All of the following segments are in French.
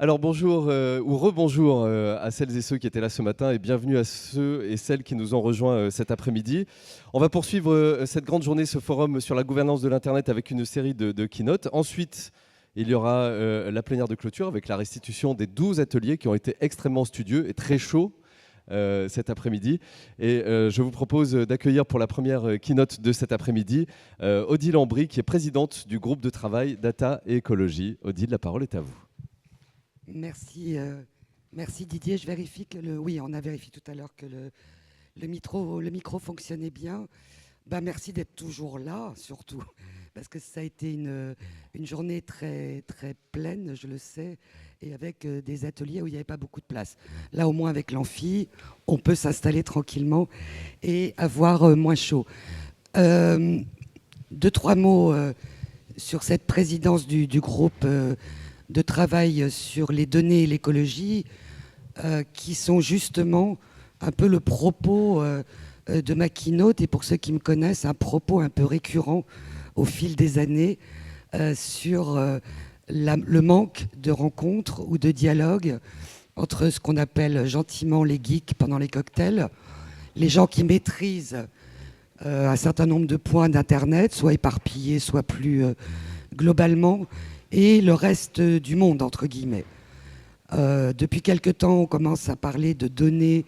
Alors bonjour ou rebonjour à celles et ceux qui étaient là ce matin et bienvenue à ceux et celles qui nous ont rejoints cet après-midi. On va poursuivre cette grande journée, ce forum sur la gouvernance de l'Internet avec une série de keynotes. Ensuite, il y aura la plénière de clôture avec la restitution des 12 ateliers qui ont été extrêmement studieux et très chauds cet après-midi. Et je vous propose d'accueillir pour la première keynote de cet après-midi Odile Ambry, qui est présidente du groupe de travail Data et Écologie. Odile, la parole est à vous. Merci, merci Didier. Je vérifie que oui, on a vérifié tout à l'heure que le micro fonctionnait bien. Merci d'être toujours là, surtout, parce que ça a été une journée très, très pleine, je le sais, et avec des ateliers où il n'y avait pas beaucoup de place. Là, au moins, avec l'amphi, on peut s'installer tranquillement et avoir moins chaud. Deux, trois mots sur cette présidence du groupe de travail sur les données et l'écologie, qui sont justement un peu le propos de ma keynote, et pour ceux qui me connaissent, un propos un peu récurrent au fil des années sur le manque de rencontres ou de dialogue entre ce qu'on appelle gentiment les geeks pendant les cocktails, les gens qui maîtrisent un certain nombre de points d'Internet, soit éparpillés, soit plus globalement, et le reste du monde, entre guillemets. Depuis quelque temps, on commence à parler de données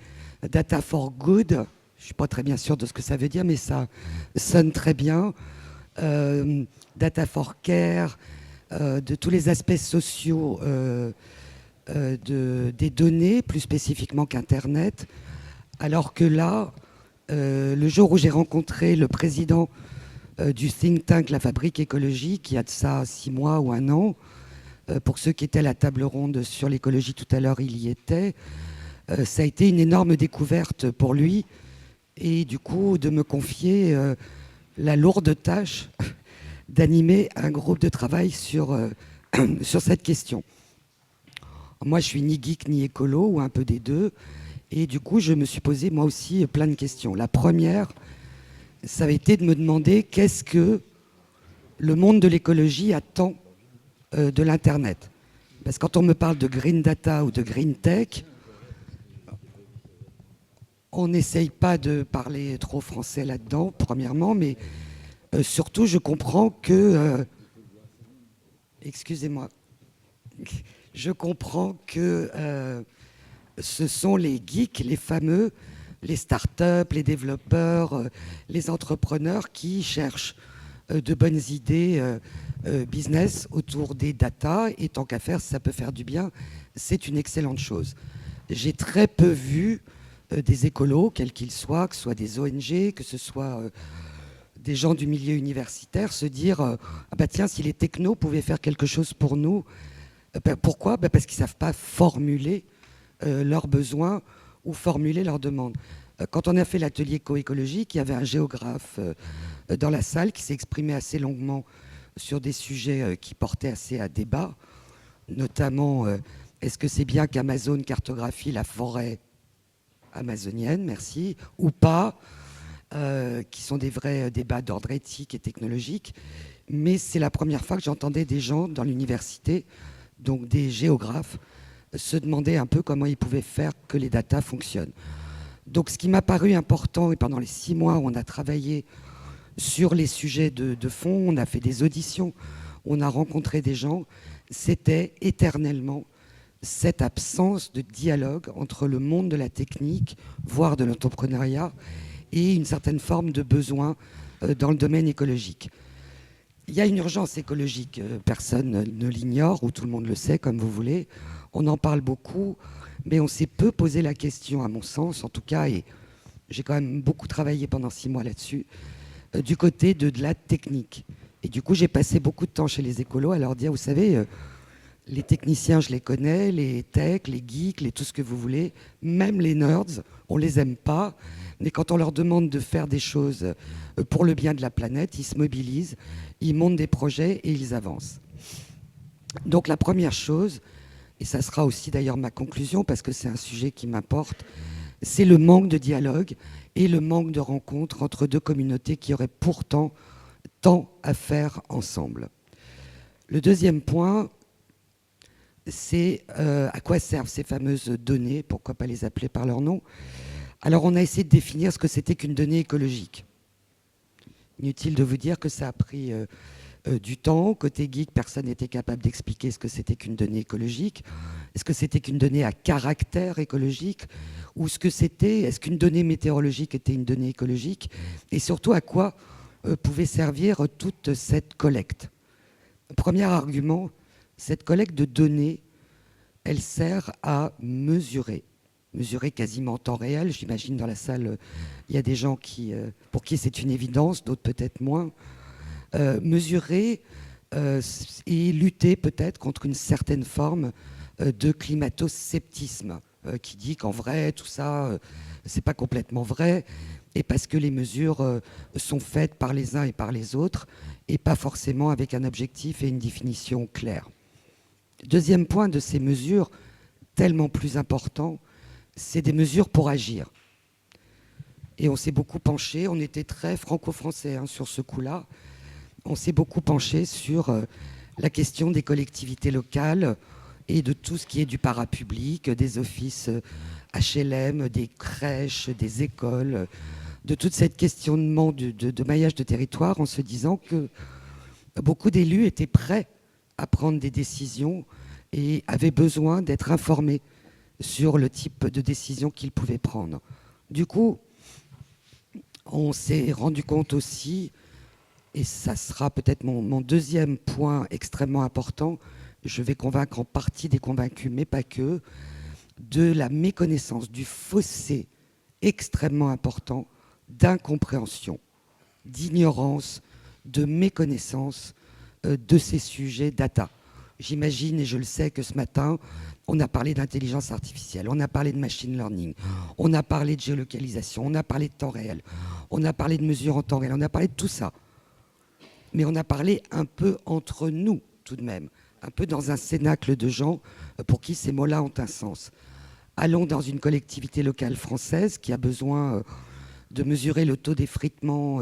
data for good. Je ne suis pas très bien sûre de ce que ça veut dire, mais ça sonne très bien. Data for care, de tous les aspects sociaux des données, plus spécifiquement qu'Internet. Alors que là, le jour où j'ai rencontré le président du think tank La Fabrique écologique, qui a de ça 6 mois ou 1 an. Pour ceux qui étaient à la table ronde sur l'écologie tout à l'heure, il y était. Ça a été une énorme découverte pour lui, et du coup de me confier la lourde tâche d'animer un groupe de travail sur cette question. Moi, je suis ni geek ni écolo, ou un peu des deux, et du coup je me suis posé moi aussi plein de questions. La première, ça a été de me demander qu'est-ce que le monde de l'écologie attend de l'Internet. Parce que quand on me parle de green data ou de green tech, on n'essaye pas de parler trop français là-dedans, premièrement, mais surtout, je comprends que... excusez-moi. Je comprends que ce sont les geeks, les fameux, les startups, les développeurs, les entrepreneurs qui cherchent de bonnes idées business autour des data, et tant qu'à faire, si ça peut faire du bien, c'est une excellente chose. J'ai très peu vu des écolos, quels qu'ils soient, que ce soit des ONG, que ce soit des gens du milieu universitaire, se dire ah bah tiens, si les technos pouvaient faire quelque chose pour nous, pourquoi ? Parce qu'ils ne savent pas formuler leurs besoins ou formuler leurs demandes. Quand on a fait l'atelier coécologique, il y avait un géographe dans la salle qui s'est exprimé assez longuement sur des sujets qui portaient assez à débat, notamment est-ce que c'est bien qu'Amazon cartographie la forêt amazonienne, merci, ou pas, qui sont des vrais débats d'ordre éthique et technologique. Mais c'est la première fois que j'entendais des gens dans l'université, donc des géographes, se demander un peu comment ils pouvaient faire que les datas fonctionnent. Donc ce qui m'a paru important, et pendant les 6 mois où on a travaillé sur les sujets de fond, on a fait des auditions, on a rencontré des gens, c'était éternellement cette absence de dialogue entre le monde de la technique, voire de l'entrepreneuriat, et une certaine forme de besoin dans le domaine écologique. Il y a une urgence écologique, personne ne l'ignore, ou tout le monde le sait, comme vous voulez. On en parle beaucoup, mais on s'est peu posé la question, à mon sens, en tout cas, et j'ai quand même beaucoup travaillé pendant 6 mois là-dessus, du côté de la technique. Et du coup, j'ai passé beaucoup de temps chez les écolos à leur dire, vous savez, les techniciens, je les connais, les techs, les geeks, tout ce que vous voulez, même les nerds, on les aime pas, mais quand on leur demande de faire des choses pour le bien de la planète, ils se mobilisent, ils montent des projets et ils avancent. Donc la première chose, et ça sera aussi d'ailleurs ma conclusion, parce que c'est un sujet qui m'importe, c'est le manque de dialogue et le manque de rencontre entre deux communautés qui auraient pourtant tant à faire ensemble. Le deuxième point, c'est à quoi servent ces fameuses données, pourquoi pas les appeler par leur nom. Alors on a essayé de définir ce que c'était qu'une donnée écologique. Inutile de vous dire que ça a pris du temps. Côté geek, personne n'était capable d'expliquer ce que c'était qu'une donnée écologique. Est-ce que c'était qu'une donnée à caractère écologique, ou est-ce qu'une donnée météorologique était une donnée écologique, et surtout à quoi pouvait servir toute cette collecte. Premier argument, cette collecte de données, elle sert à mesurer quasiment en temps réel. J'imagine dans la salle, il y a des gens pour qui c'est une évidence, d'autres peut-être moins. Mesurer et lutter peut-être contre une certaine forme de climato-sceptisme qui dit qu'en vrai, tout ça, c'est pas complètement vrai, et parce que les mesures sont faites par les uns et par les autres, et pas forcément avec un objectif et une définition claire. Deuxième point de ces mesures, tellement plus important, c'est des mesures pour agir. Et on s'est beaucoup penché, on était très franco-français sur ce coup-là, on s'est beaucoup penché sur la question des collectivités locales et de tout ce qui est du parapublic, des offices HLM, des crèches, des écoles, de toute cette questionnement de maillage de territoire, en se disant que beaucoup d'élus étaient prêts à prendre des décisions et avaient besoin d'être informés sur le type de décision qu'ils pouvaient prendre. Du coup, on s'est rendu compte aussi, et ça sera peut-être mon deuxième point extrêmement important, je vais convaincre en partie des convaincus, mais pas que, de la méconnaissance, du fossé extrêmement important d'incompréhension, d'ignorance, de méconnaissance de ces sujets data. J'imagine, et je le sais, que ce matin, on a parlé d'intelligence artificielle, on a parlé de machine learning, on a parlé de géolocalisation, on a parlé de temps réel, on a parlé de mesures en temps réel, on a parlé de tout ça. Mais on a parlé un peu entre nous, tout de même, un peu dans un cénacle de gens pour qui ces mots-là ont un sens. Allons dans une collectivité locale française qui a besoin de mesurer le taux d'effritement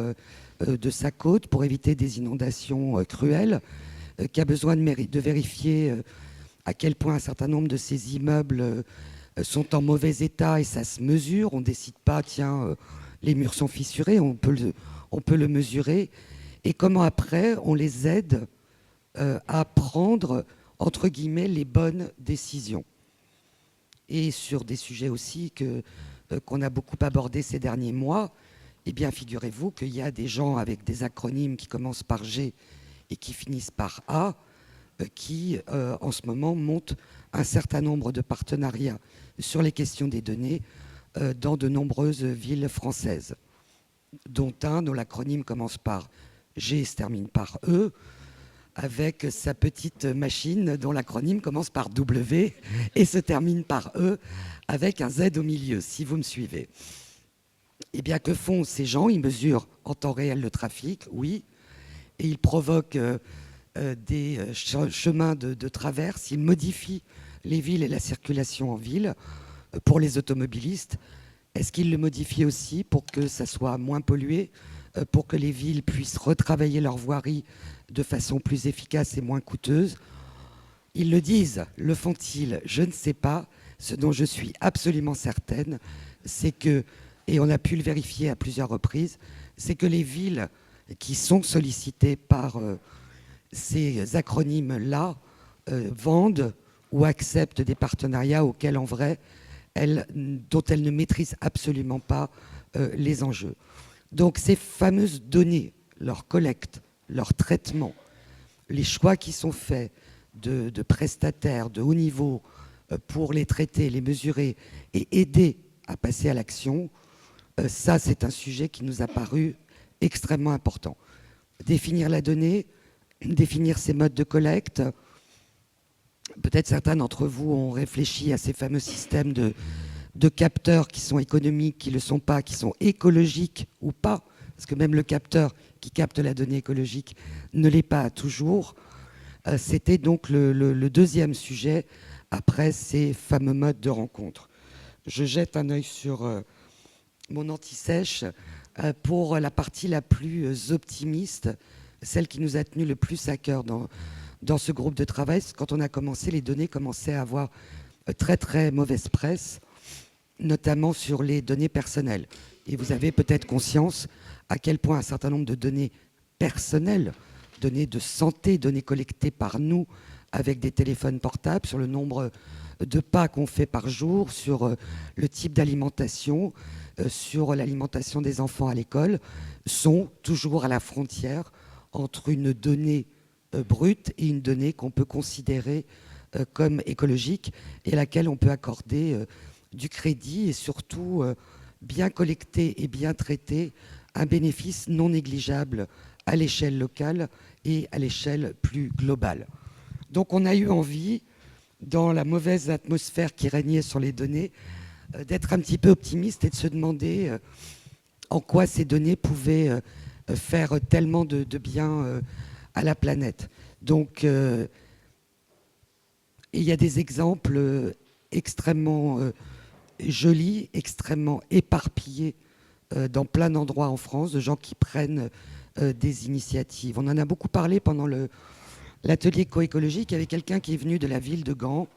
de sa côte pour éviter des inondations cruelles, qui a besoin de vérifier à quel point un certain nombre de ces immeubles sont en mauvais état, et ça se mesure. On ne décide pas, tiens, les murs sont fissurés, on peut le mesurer. Et comment après, on les aide à prendre, entre guillemets, les bonnes décisions. Et sur des sujets aussi qu'on a beaucoup abordés ces derniers mois, eh bien, figurez-vous qu'il y a des gens avec des acronymes qui commencent par G et qui finissent par A, qui, en ce moment, montent un certain nombre de partenariats sur les questions des données dans de nombreuses villes françaises, dont un dont l'acronyme commence par G et se termine par E, avec sa petite machine dont l'acronyme commence par W et se termine par E, avec un Z au milieu, si vous me suivez. Eh bien, que font ces gens? Ils mesurent en temps réel le trafic, oui, et ils provoquent des chemins de traverse, ils modifient les villes et la circulation en ville pour les automobilistes. Est-ce qu'ils le modifient aussi pour que ça soit moins pollué, pour que les villes puissent retravailler leur voirie de façon plus efficace et moins coûteuse? Ils le disent, le font-ils? Je ne sais pas. Ce dont je suis absolument certaine, c'est que, et on a pu le vérifier à plusieurs reprises, c'est que les villes qui sont sollicitées par ces acronymes-là vendent ou acceptent des partenariats auxquels, en vrai, dont elles ne maîtrisent absolument pas les enjeux. Donc ces fameuses données, leur collecte, leur traitement, les choix qui sont faits de prestataires de haut niveau pour les traiter, les mesurer et aider à passer à l'action, ça c'est un sujet qui nous a paru extrêmement important. Définir la donnée, définir ses modes de collecte. Peut-être certains d'entre vous ont réfléchi à ces fameux systèmes de capteurs qui sont économiques, qui ne le sont pas, qui sont écologiques ou pas, parce que même le capteur qui capte la donnée écologique ne l'est pas toujours. C'était donc le deuxième sujet après ces fameux modes de rencontre. Je jette un œil sur mon anti-sèche pour la partie la plus optimiste, celle qui nous a tenu le plus à cœur dans dans ce groupe de travail, quand on a commencé, les données commençaient à avoir très très mauvaise presse, notamment sur les données personnelles. Et vous avez peut-être conscience à quel point un certain nombre de données personnelles, données de santé, données collectées par nous avec des téléphones portables, sur le nombre de pas qu'on fait par jour, sur le type d'alimentation, sur l'alimentation des enfants à l'école, sont toujours à la frontière entre une donnée brute et une donnée qu'on peut considérer comme écologique et à laquelle on peut accorder du crédit et surtout bien collecté et bien traité, un bénéfice non négligeable à l'échelle locale et à l'échelle plus globale. Donc on a eu envie, dans la mauvaise atmosphère qui régnait sur les données, d'être un petit peu optimiste et de se demander en quoi ces données pouvaient faire tellement de bien à la planète. Donc il y a des exemples extrêmement jolis, extrêmement éparpillés dans plein d'endroits en France, de gens qui prennent des initiatives. On en a beaucoup parlé pendant l'atelier coécologique. Il y avait quelqu'un qui est venu de la ville de Gand,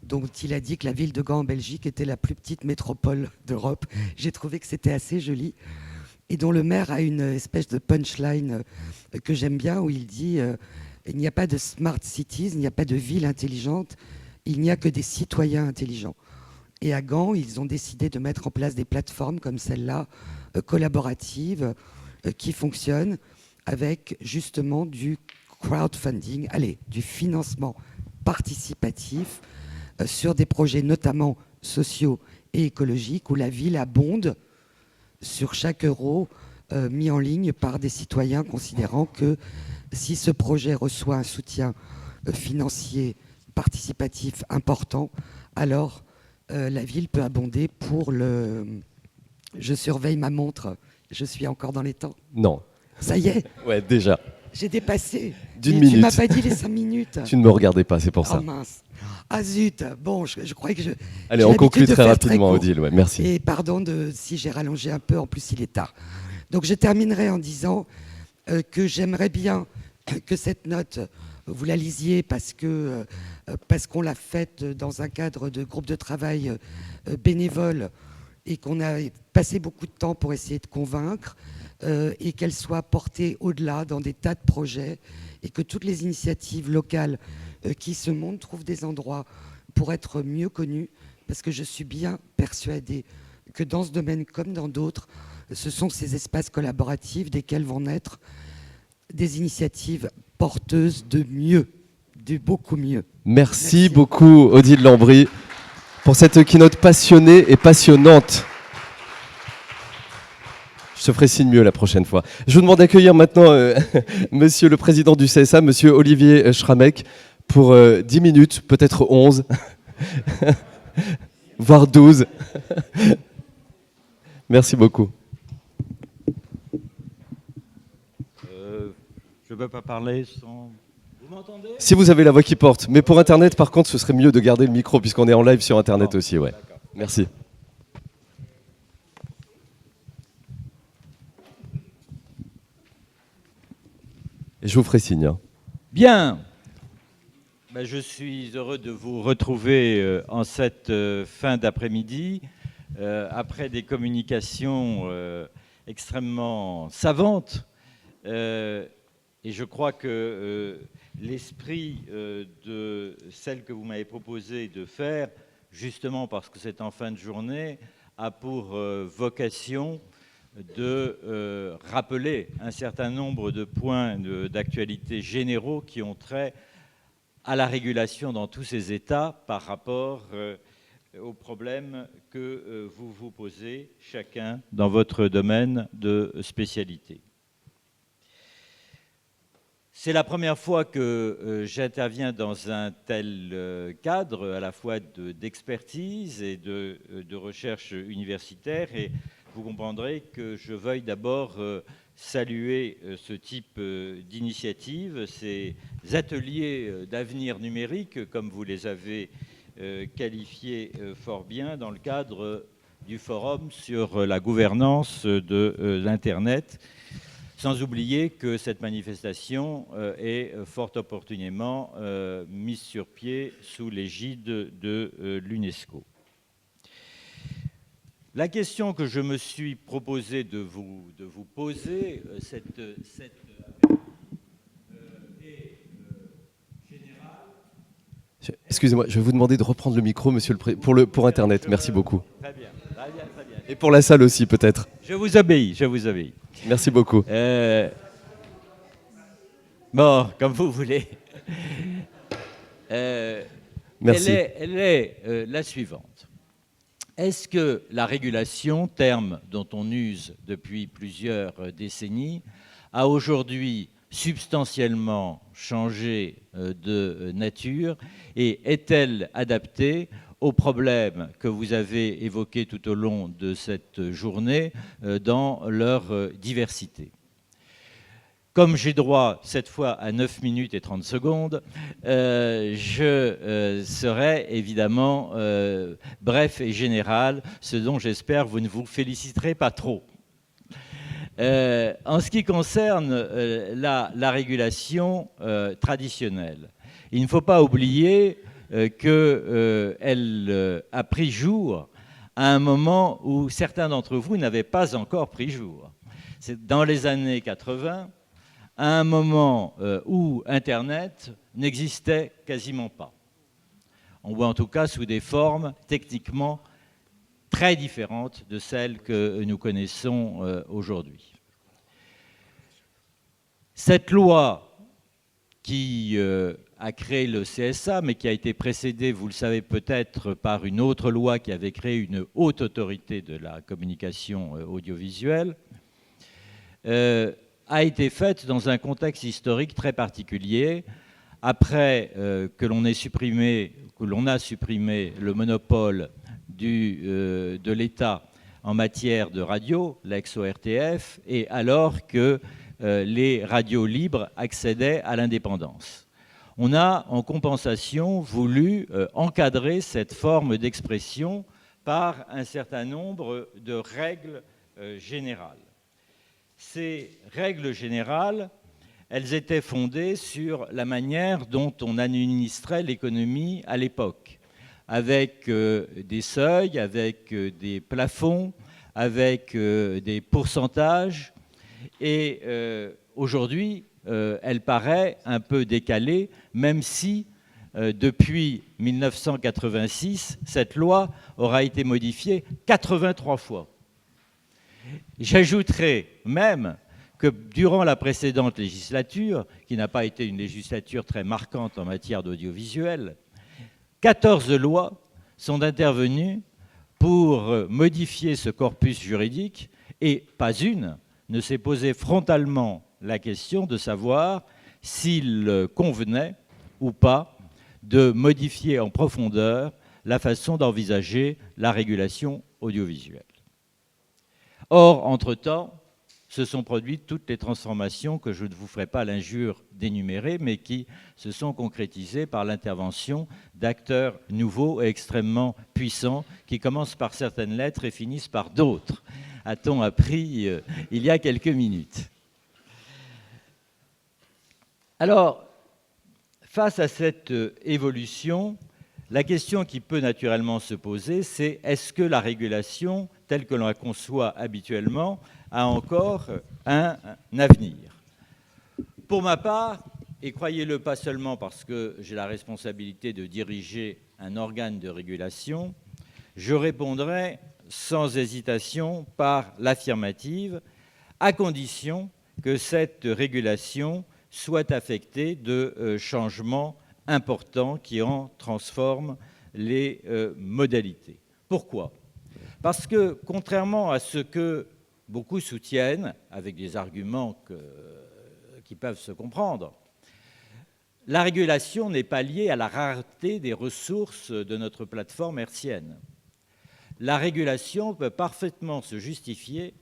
dont il a dit que la ville de Gand en Belgique était la plus petite métropole d'Europe. J'ai trouvé que c'était assez joli. Et dont le maire a une espèce de punchline que j'aime bien, où il dit il n'y a pas de smart cities, il n'y a pas de ville intelligente, il n'y a que des citoyens intelligents. Et à Gand, ils ont décidé de mettre en place des plateformes comme celle-là, collaboratives, qui fonctionnent avec justement du crowdfunding, du financement participatif sur des projets notamment sociaux et écologiques, où la ville abonde sur chaque euro mis en ligne par des citoyens, considérant que si ce projet reçoit un soutien financier participatif important, alors la ville peut abonder pour le... Je surveille ma montre, je suis encore dans les temps. Non. Ça y est. Ouais, déjà. J'ai dépassé. D'une minute. Tu m'as pas dit les 5 minutes. Tu ne me regardais pas, c'est pour ça. Oh mince. Ah zut. Bon, je croyais que je... Allez, on conclut très rapidement, Odile. Ouais, merci. Et pardon si j'ai rallongé un peu, en plus il est tard. Donc je terminerai en disant que j'aimerais bien que cette note, vous la lisiez parce qu'on l'a faite dans un cadre de groupe de travail bénévole et qu'on a passé beaucoup de temps pour essayer de convaincre, et qu'elle soit portée au-delà dans des tas de projets, et que toutes les initiatives locales qui se montent trouvent des endroits pour être mieux connues, parce que je suis bien persuadée que dans ce domaine comme dans d'autres, ce sont ces espaces collaboratifs desquels vont naître des initiatives porteuses de mieux, de beaucoup mieux. Merci beaucoup, Odile Lambry, pour cette keynote passionnée et passionnante. Je te ferai signe mieux la prochaine fois. Je vous demande d'accueillir maintenant monsieur le président du CSA, monsieur Olivier Schrammeck, pour 10 minutes, peut-être 11, voire 12. Merci beaucoup. Je ne peux pas parler sans... Vous m'entendez ? Si vous avez la voix qui porte. Mais pour Internet, par contre, ce serait mieux de garder le micro, puisqu'on est en live sur Internet aussi. Ouais. Merci. Et je vous ferai signe. Hein. Bien. Je suis heureux de vous retrouver en cette fin d'après-midi, après des communications extrêmement savantes. Et je crois que l'esprit de celle que vous m'avez proposé de faire, justement parce que c'est en fin de journée, a pour vocation de rappeler un certain nombre de points d'actualité généraux qui ont trait à la régulation dans tous ces États par rapport aux problèmes que vous vous posez chacun dans votre domaine de spécialité. C'est la première fois que j'interviens dans un tel cadre, à la fois d'expertise et de recherche universitaire, et vous comprendrez que je veuille d'abord saluer ce type d'initiative, ces ateliers d'avenir numérique, comme vous les avez qualifiés fort bien, dans le cadre du forum sur la gouvernance de l'Internet. Sans oublier que cette manifestation est fort opportunément mise sur pied sous l'égide de l'UNESCO. La question que je me suis proposé de vous poser, est générale. Excusez-moi, je vais vous demander de reprendre le micro, monsieur le pour Internet. Merci beaucoup. Très bien, très bien, très bien. Et pour la salle aussi, peut-être. Je vous obéis, je vous obéis. Merci beaucoup. Bon, comme vous voulez. Merci. Elle est la suivante. Est-ce que la régulation, terme dont on use depuis plusieurs décennies, a aujourd'hui substantiellement changé de nature et est-elle adaptée aux problèmes que vous avez évoqués tout au long de cette journée dans leur diversité? Comme j'ai droit cette fois à 9 minutes et 30 secondes, je serai évidemment bref et général, ce dont j'espère vous ne vous féliciterez pas trop. En ce qui concerne la régulation traditionnelle, il ne faut pas oublier qu'elle a pris jour à un moment où certains d'entre vous n'avaient pas encore pris jour. C'est dans les années 80, à un moment où Internet n'existait quasiment pas. On voit en tout cas sous des formes techniquement très différentes de celles que nous connaissons aujourd'hui. Cette loi qui a créé le CSA, mais qui a été précédée, vous le savez peut-être, par une autre loi qui avait créé une haute autorité de la communication audiovisuelle, a été faite dans un contexte historique très particulier, après que l'on a supprimé le monopole de l'État en matière de radio, l'ex-ORTF, et alors que les radios libres accédaient à l'indépendance. On a, en compensation, voulu encadrer cette forme d'expression par un certain nombre de règles générales. Ces règles générales, elles étaient fondées sur la manière dont on administrait l'économie à l'époque, avec des seuils, avec des plafonds, avec des pourcentages. Et aujourd'hui, elle paraît un peu décalée, même si depuis 1986, cette loi aura été modifiée 83 fois. J'ajouterai même que durant la précédente législature, qui n'a pas été une législature très marquante en matière d'audiovisuel, 14 lois sont intervenues pour modifier ce corpus juridique et pas une ne s'est posé frontalement la question de savoir s'il convenait ou pas de modifier en profondeur la façon d'envisager la régulation audiovisuelle. Or, entre-temps, se sont produites toutes les transformations que je ne vous ferai pas l'injure d'énumérer, mais qui se sont concrétisées par l'intervention d'acteurs nouveaux et extrêmement puissants, qui commencent par certaines lettres et finissent par d'autres, a-t-on appris il y a quelques minutes. Alors, face à cette évolution, la question qui peut naturellement se poser, c'est est-ce que la régulation, telle que l'on la conçoit habituellement, a encore un avenir? Pour ma part, et croyez-le pas seulement parce que j'ai la responsabilité de diriger un organe de régulation, je répondrai sans hésitation par l'affirmative, à condition que cette régulation soit affectée de changements importants qui en transforment les modalités. Pourquoi? Parce que, contrairement à ce que beaucoup soutiennent, avec des arguments qui peuvent se comprendre, la régulation n'est pas liée à la rareté des ressources de notre plateforme hertzienne. La régulation peut parfaitement se justifier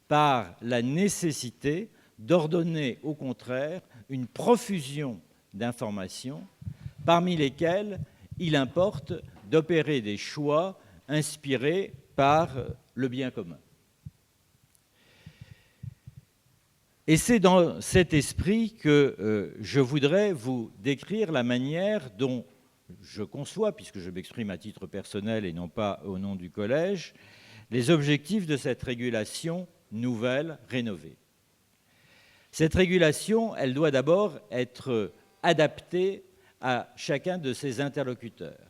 par la nécessité d'ordonner, au contraire, une profusion d'informations, parmi lesquelles il importe d'opérer des choix inspirés par le bien commun. Et c'est dans cet esprit que je voudrais vous décrire la manière dont je conçois, puisque je m'exprime à titre personnel et non pas au nom du collège, les objectifs de cette régulation nouvelle, rénovée. Cette régulation, elle doit d'abord être adaptée à chacun de ses interlocuteurs.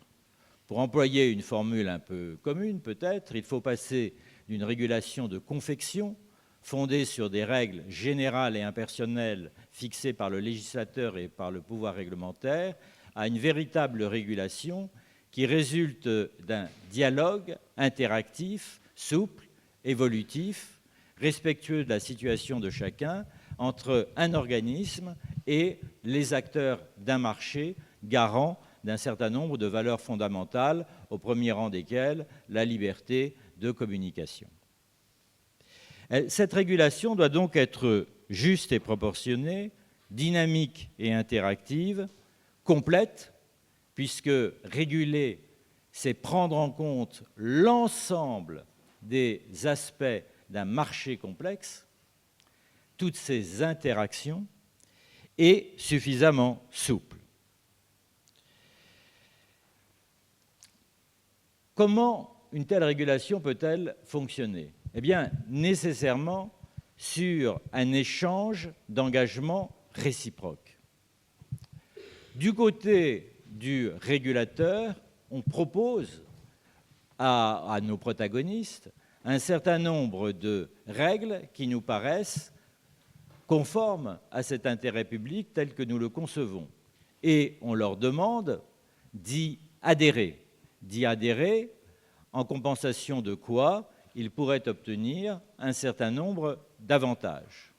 Pour employer une formule un peu commune peut-être, il faut passer d'une régulation de confection, fondée sur des règles générales et impersonnelles fixées par le législateur et par le pouvoir réglementaire, à une véritable régulation qui résulte d'un dialogue interactif, souple, évolutif, respectueux de la situation de chacun, entre un organisme et les acteurs d'un marché garant d'un certain nombre de valeurs fondamentales, au premier rang desquelles la liberté de communication. Cette régulation doit donc être juste et proportionnée, dynamique et interactive, complète, puisque réguler, c'est prendre en compte l'ensemble des aspects d'un marché complexe, toutes ces interactions, et suffisamment souple. Comment une telle régulation peut-elle fonctionner? Eh bien, nécessairement sur un échange d'engagements réciproques. Du côté du régulateur, on propose à nos protagonistes un certain nombre de règles qui nous paraissent conformes à cet intérêt public tel que nous le concevons. Et on leur demande d'y adhérer. D'y adhérer en compensation de quoi ils pourraient obtenir un certain nombre d'avantages.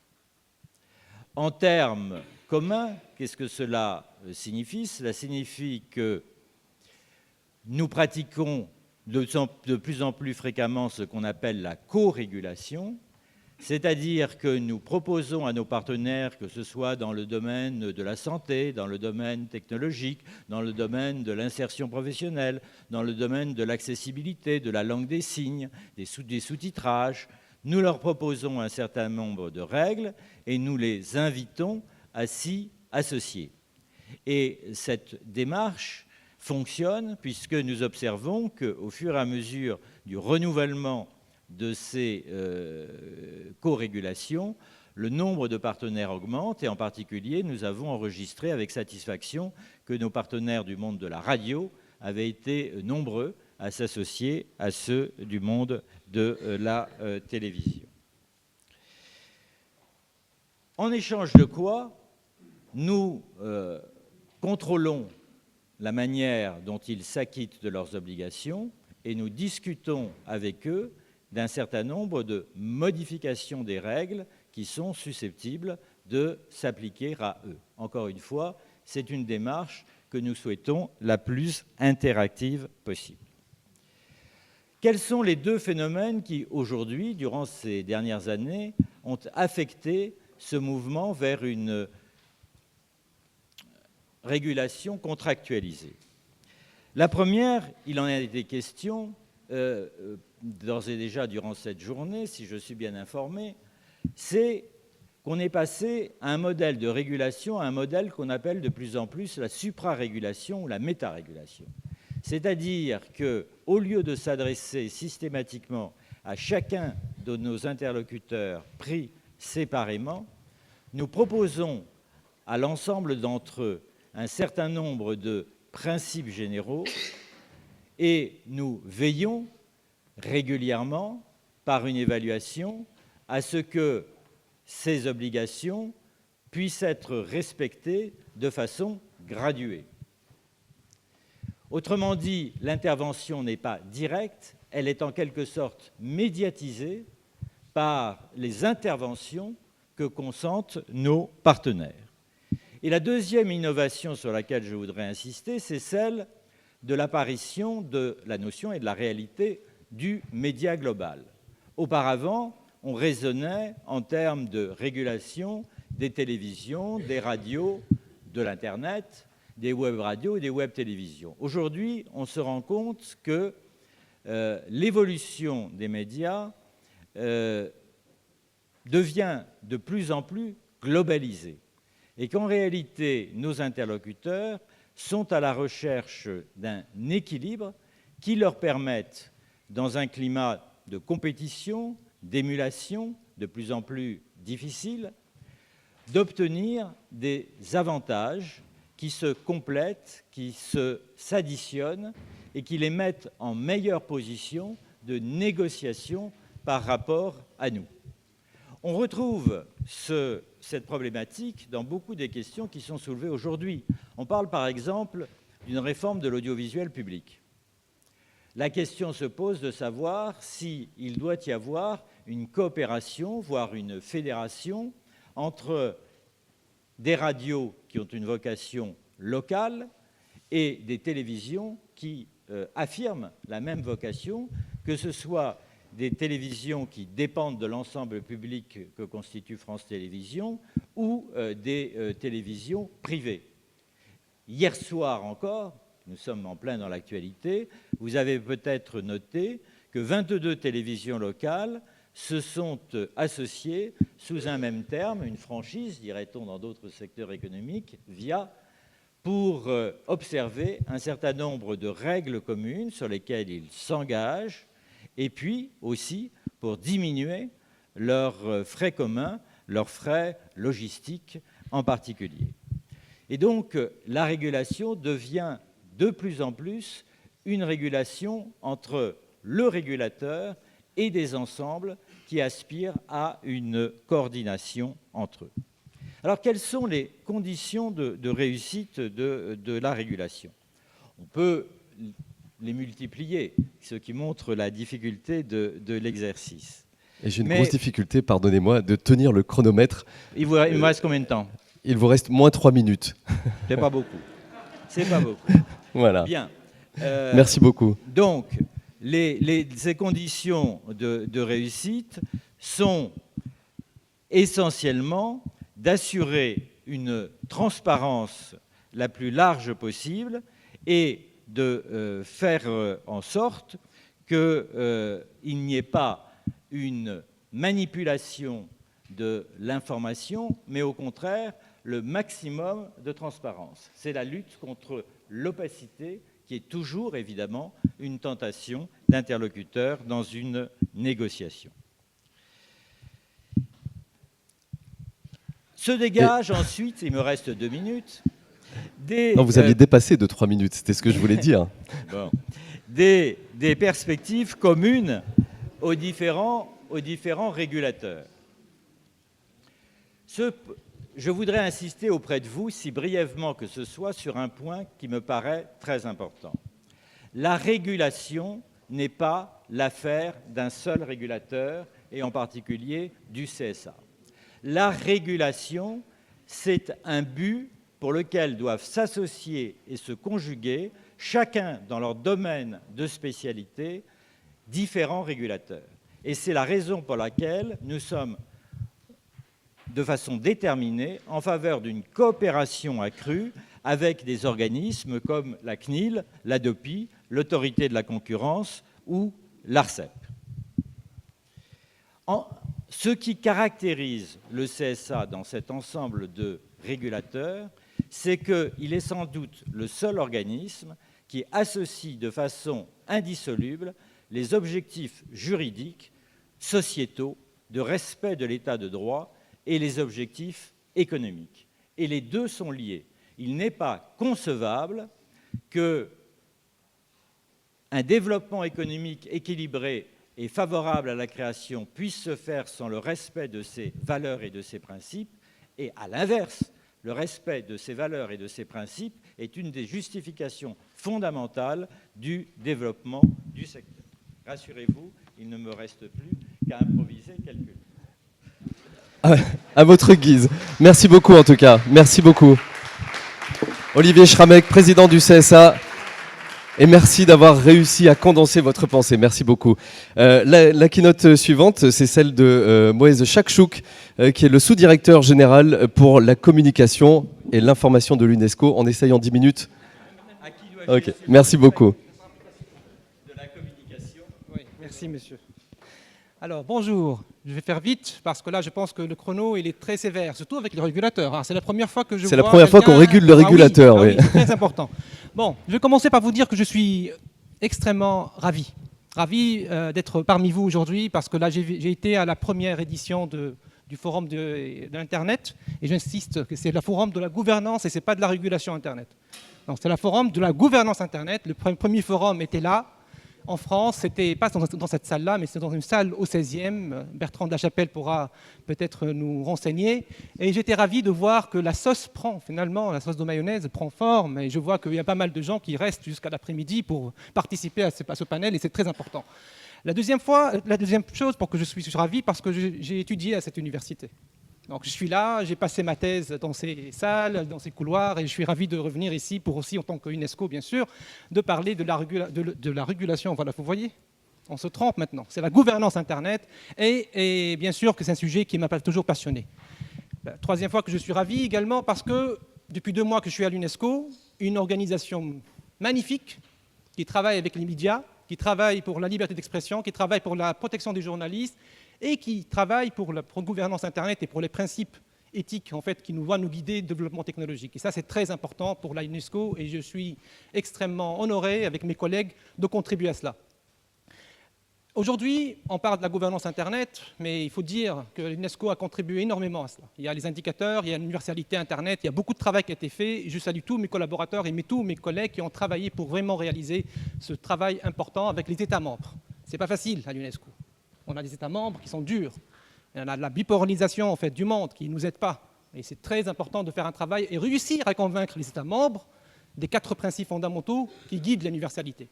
En termes communs, qu'est-ce que cela signifie? Cela signifie que nous pratiquons de plus en plus fréquemment ce qu'on appelle la co-régulation, c'est-à-dire que nous proposons à nos partenaires, que ce soit dans le domaine de la santé, dans le domaine technologique, dans le domaine de l'insertion professionnelle, dans le domaine de l'accessibilité, de la langue des signes, des sous-titrages, nous leur proposons un certain nombre de règles et nous les invitons à s'y associer. Et cette démarche fonctionne puisque nous observons qu'au fur et à mesure du renouvellement de ces co-régulations, le nombre de partenaires augmente et en particulier, nous avons enregistré avec satisfaction que nos partenaires du monde de la radio avaient été nombreux à s'associer à ceux du monde de la télévision. En échange de quoi, nous contrôlons la manière dont ils s'acquittent de leurs obligations et nous discutons avec eux d'un certain nombre de modifications des règles qui sont susceptibles de s'appliquer à eux. Encore une fois, c'est une démarche que nous souhaitons la plus interactive possible. Quels sont les deux phénomènes qui, aujourd'hui, durant ces dernières années, ont affecté ce mouvement vers une régulation contractualisée? La première, il en a été question d'ores et déjà durant cette journée, si je suis bien informé, c'est qu'on est passé à un modèle de régulation, à un modèle qu'on appelle de plus en plus la suprarégulation ou la métarégulation. C'est-à-dire qu'au lieu de s'adresser systématiquement à chacun de nos interlocuteurs pris séparément, nous proposons à l'ensemble d'entre eux un certain nombre de principes généraux et nous veillons régulièrement, par une évaluation, à ce que ces obligations puissent être respectées de façon graduée. Autrement dit, l'intervention n'est pas directe, elle est en quelque sorte médiatisée par les interventions que consentent nos partenaires. Et la deuxième innovation sur laquelle je voudrais insister, c'est celle de l'apparition de la notion et de la réalité du média global. Auparavant, on raisonnait en termes de régulation des télévisions, des radios, de l'Internet, des web radios et des web télévisions. Aujourd'hui, on se rend compte que l'évolution des médias devient de plus en plus globalisé et qu'en réalité, nos interlocuteurs sont à la recherche d'un équilibre qui leur permette, dans un climat de compétition, d'émulation de plus en plus difficile, d'obtenir des avantages qui se complètent, qui s'additionnent et qui les mettent en meilleure position de négociation par rapport à nous. On retrouve cette problématique dans beaucoup des questions qui sont soulevées aujourd'hui. On parle par exemple d'une réforme de l'audiovisuel public. La question se pose de savoir s'il doit y avoir une coopération, voire une fédération, entre des radios qui ont une vocation locale et des télévisions qui affirment la même vocation, que ce soit des télévisions qui dépendent de l'ensemble public que constitue France Télévisions ou des télévisions privées. Hier soir encore, nous sommes en plein dans l'actualité, vous avez peut-être noté que 22 télévisions locales se sont associées sous un même terme, une franchise, dirait-on dans d'autres secteurs économiques, VIA, pour observer un certain nombre de règles communes sur lesquelles ils s'engagent, et puis aussi pour diminuer leurs frais communs, leurs frais logistiques en particulier. Et donc, la régulation devient de plus en plus une régulation entre le régulateur et des ensembles qui aspirent à une coordination entre eux. Alors, quelles sont les conditions de réussite de la régulation? On peut les multiplier, ce qui montre la difficulté de l'exercice. Et j'ai une grosse difficulté, pardonnez-moi, de tenir le chronomètre. Il me reste combien de temps? Il vous reste moins 3 minutes. C'est pas beaucoup. C'est pas beaucoup. Voilà. Bien. Merci beaucoup. Donc, ces conditions de réussite sont essentiellement d'assurer une transparence la plus large possible et de faire en sorte qu'il n'y ait pas une manipulation de l'information, mais au contraire, le maximum de transparence. C'est la lutte contre l'opacité qui est toujours, évidemment, une tentation d'interlocuteur dans une négociation. Se dégage ensuite, il me reste 2 minutes, non, vous aviez dépassé de 3 minutes, c'était ce que je voulais dire. Bon. Des perspectives communes aux différents régulateurs. Je voudrais insister auprès de vous, si brièvement que ce soit, sur un point qui me paraît très important. La régulation n'est pas l'affaire d'un seul régulateur, et en particulier du CSA. La régulation, c'est un but pour lequel doivent s'associer et se conjuguer, chacun dans leur domaine de spécialité, différents régulateurs. Et c'est la raison pour laquelle nous sommes de façon déterminée en faveur d'une coopération accrue avec des organismes comme la CNIL, l'ADOPI, l'Autorité de la concurrence ou l'ARCEP. Ce qui caractérise le CSA dans cet ensemble de régulateurs, c'est qu'il est sans doute le seul organisme qui associe de façon indissoluble les objectifs juridiques, sociétaux, de respect de l'état de droit et les objectifs économiques. Et les deux sont liés. Il n'est pas concevable qu'un développement économique équilibré et favorable à la création puisse se faire sans le respect de ses valeurs et de ses principes. Et à l'inverse, le respect de ces valeurs et de ces principes est une des justifications fondamentales du développement du secteur. Rassurez-vous, il ne me reste plus qu'à improviser quelques lignes. À votre guise. Merci beaucoup en tout cas. Merci beaucoup. Olivier Schrammeck, président du CSA. Et merci d'avoir réussi à condenser votre pensée. Merci beaucoup. La keynote suivante, c'est celle de Moïse Chakchouk, qui est le sous-directeur général pour la communication et l'information de l'UNESCO. On essaye en 10 minutes. Ok, merci beaucoup. Oui, merci monsieur. Alors, bonjour. Je vais faire vite parce que là, je pense que le chrono, il est très sévère, surtout avec le régulateur. C'est la première fois que je vois. C'est la première fois qu'on régule le régulateur, oui. C'est très important. Bon, je vais commencer par vous dire que je suis extrêmement ravi. Ravi d'être parmi vous aujourd'hui parce que là, j'ai été à la première édition du forum de l'Internet et j'insiste que c'est le forum de la gouvernance et ce n'est pas de la régulation Internet. Donc, c'est le forum de la gouvernance Internet. Le premier forum était là. En France, c'était pas dans cette salle-là, mais c'est dans une salle au 16e. Bertrand de la Chapelle pourra peut-être nous renseigner. Et j'étais ravi de voir que la sauce finalement, la sauce de mayonnaise prend forme. Et je vois qu'il y a pas mal de gens qui restent jusqu'à l'après-midi pour participer à ce panel, et c'est très important. La deuxième chose pour que je suis ravi, parce que j'ai étudié à cette université. Donc je suis là, j'ai passé ma thèse dans ces salles, dans ces couloirs, et je suis ravi de revenir ici pour aussi, en tant qu'UNESCO bien sûr, de parler de la régulation. Voilà, vous voyez, on se trompe maintenant. C'est la gouvernance Internet, et bien sûr que c'est un sujet qui m'a toujours passionné. La troisième fois que je suis ravi également parce que depuis 2 mois que je suis à l'UNESCO, une organisation magnifique qui travaille avec les médias, qui travaille pour la liberté d'expression, qui travaille pour la protection des journalistes, et qui travaille pour la gouvernance Internet et pour les principes éthiques en fait, qui nous voient nous guider le développement technologique. Et ça, c'est très important pour la UNESCO et je suis extrêmement honoré avec mes collègues de contribuer à cela. Aujourd'hui, on parle de la gouvernance Internet, mais il faut dire que l'UNESCO a contribué énormément à cela. Il y a les indicateurs, il y a l'universalité Internet, il y a beaucoup de travail qui a été fait. Je salue tous mes collaborateurs et tous mes collègues qui ont travaillé pour vraiment réaliser ce travail important avec les États membres. Ce n'est pas facile à l'UNESCO. On a des États membres qui sont durs. Et on a de la bipolarisation en fait, du monde qui ne nous aide pas. Et c'est très important de faire un travail et réussir à convaincre les États membres des 4 principes fondamentaux qui guident l'universalité.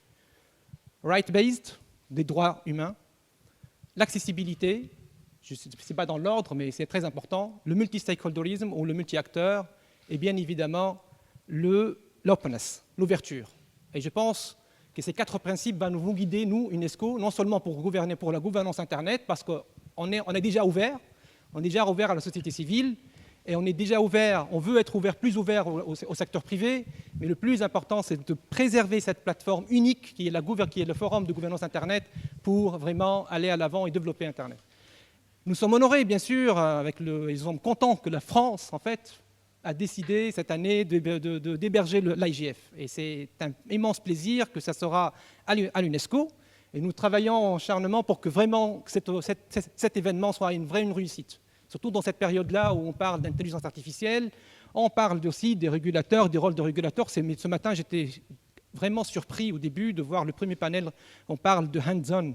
Right-based, des droits humains. L'accessibilité, je ne sais pas dans l'ordre, mais c'est très important. Le multi-stakeholderism ou le multi-acteur. Et bien évidemment, l'openness, l'ouverture. Et je pense que ces 4 principes vont guider, nous, UNESCO, non seulement pour gouverner pour la gouvernance Internet, parce qu'on est déjà ouvert, on est déjà ouvert à la société civile, et on est déjà ouvert, on veut être ouvert, plus ouvert au secteur privé, mais le plus important, c'est de préserver cette plateforme unique qui est le forum de gouvernance Internet pour vraiment aller à l'avant et développer Internet. Nous sommes honorés, bien sûr, ils sont contents que la France, en fait, a décidé cette année d'héberger l'IGF. Et c'est un immense plaisir que ça sera à l'UNESCO. Et nous travaillons acharnement pour que vraiment cet événement soit une réussite. Surtout dans cette période-là où on parle d'intelligence artificielle, on parle aussi des régulateurs, des rôles de régulateurs. Ce matin, j'étais vraiment surpris au début de voir le premier panel, on parle de hands-on.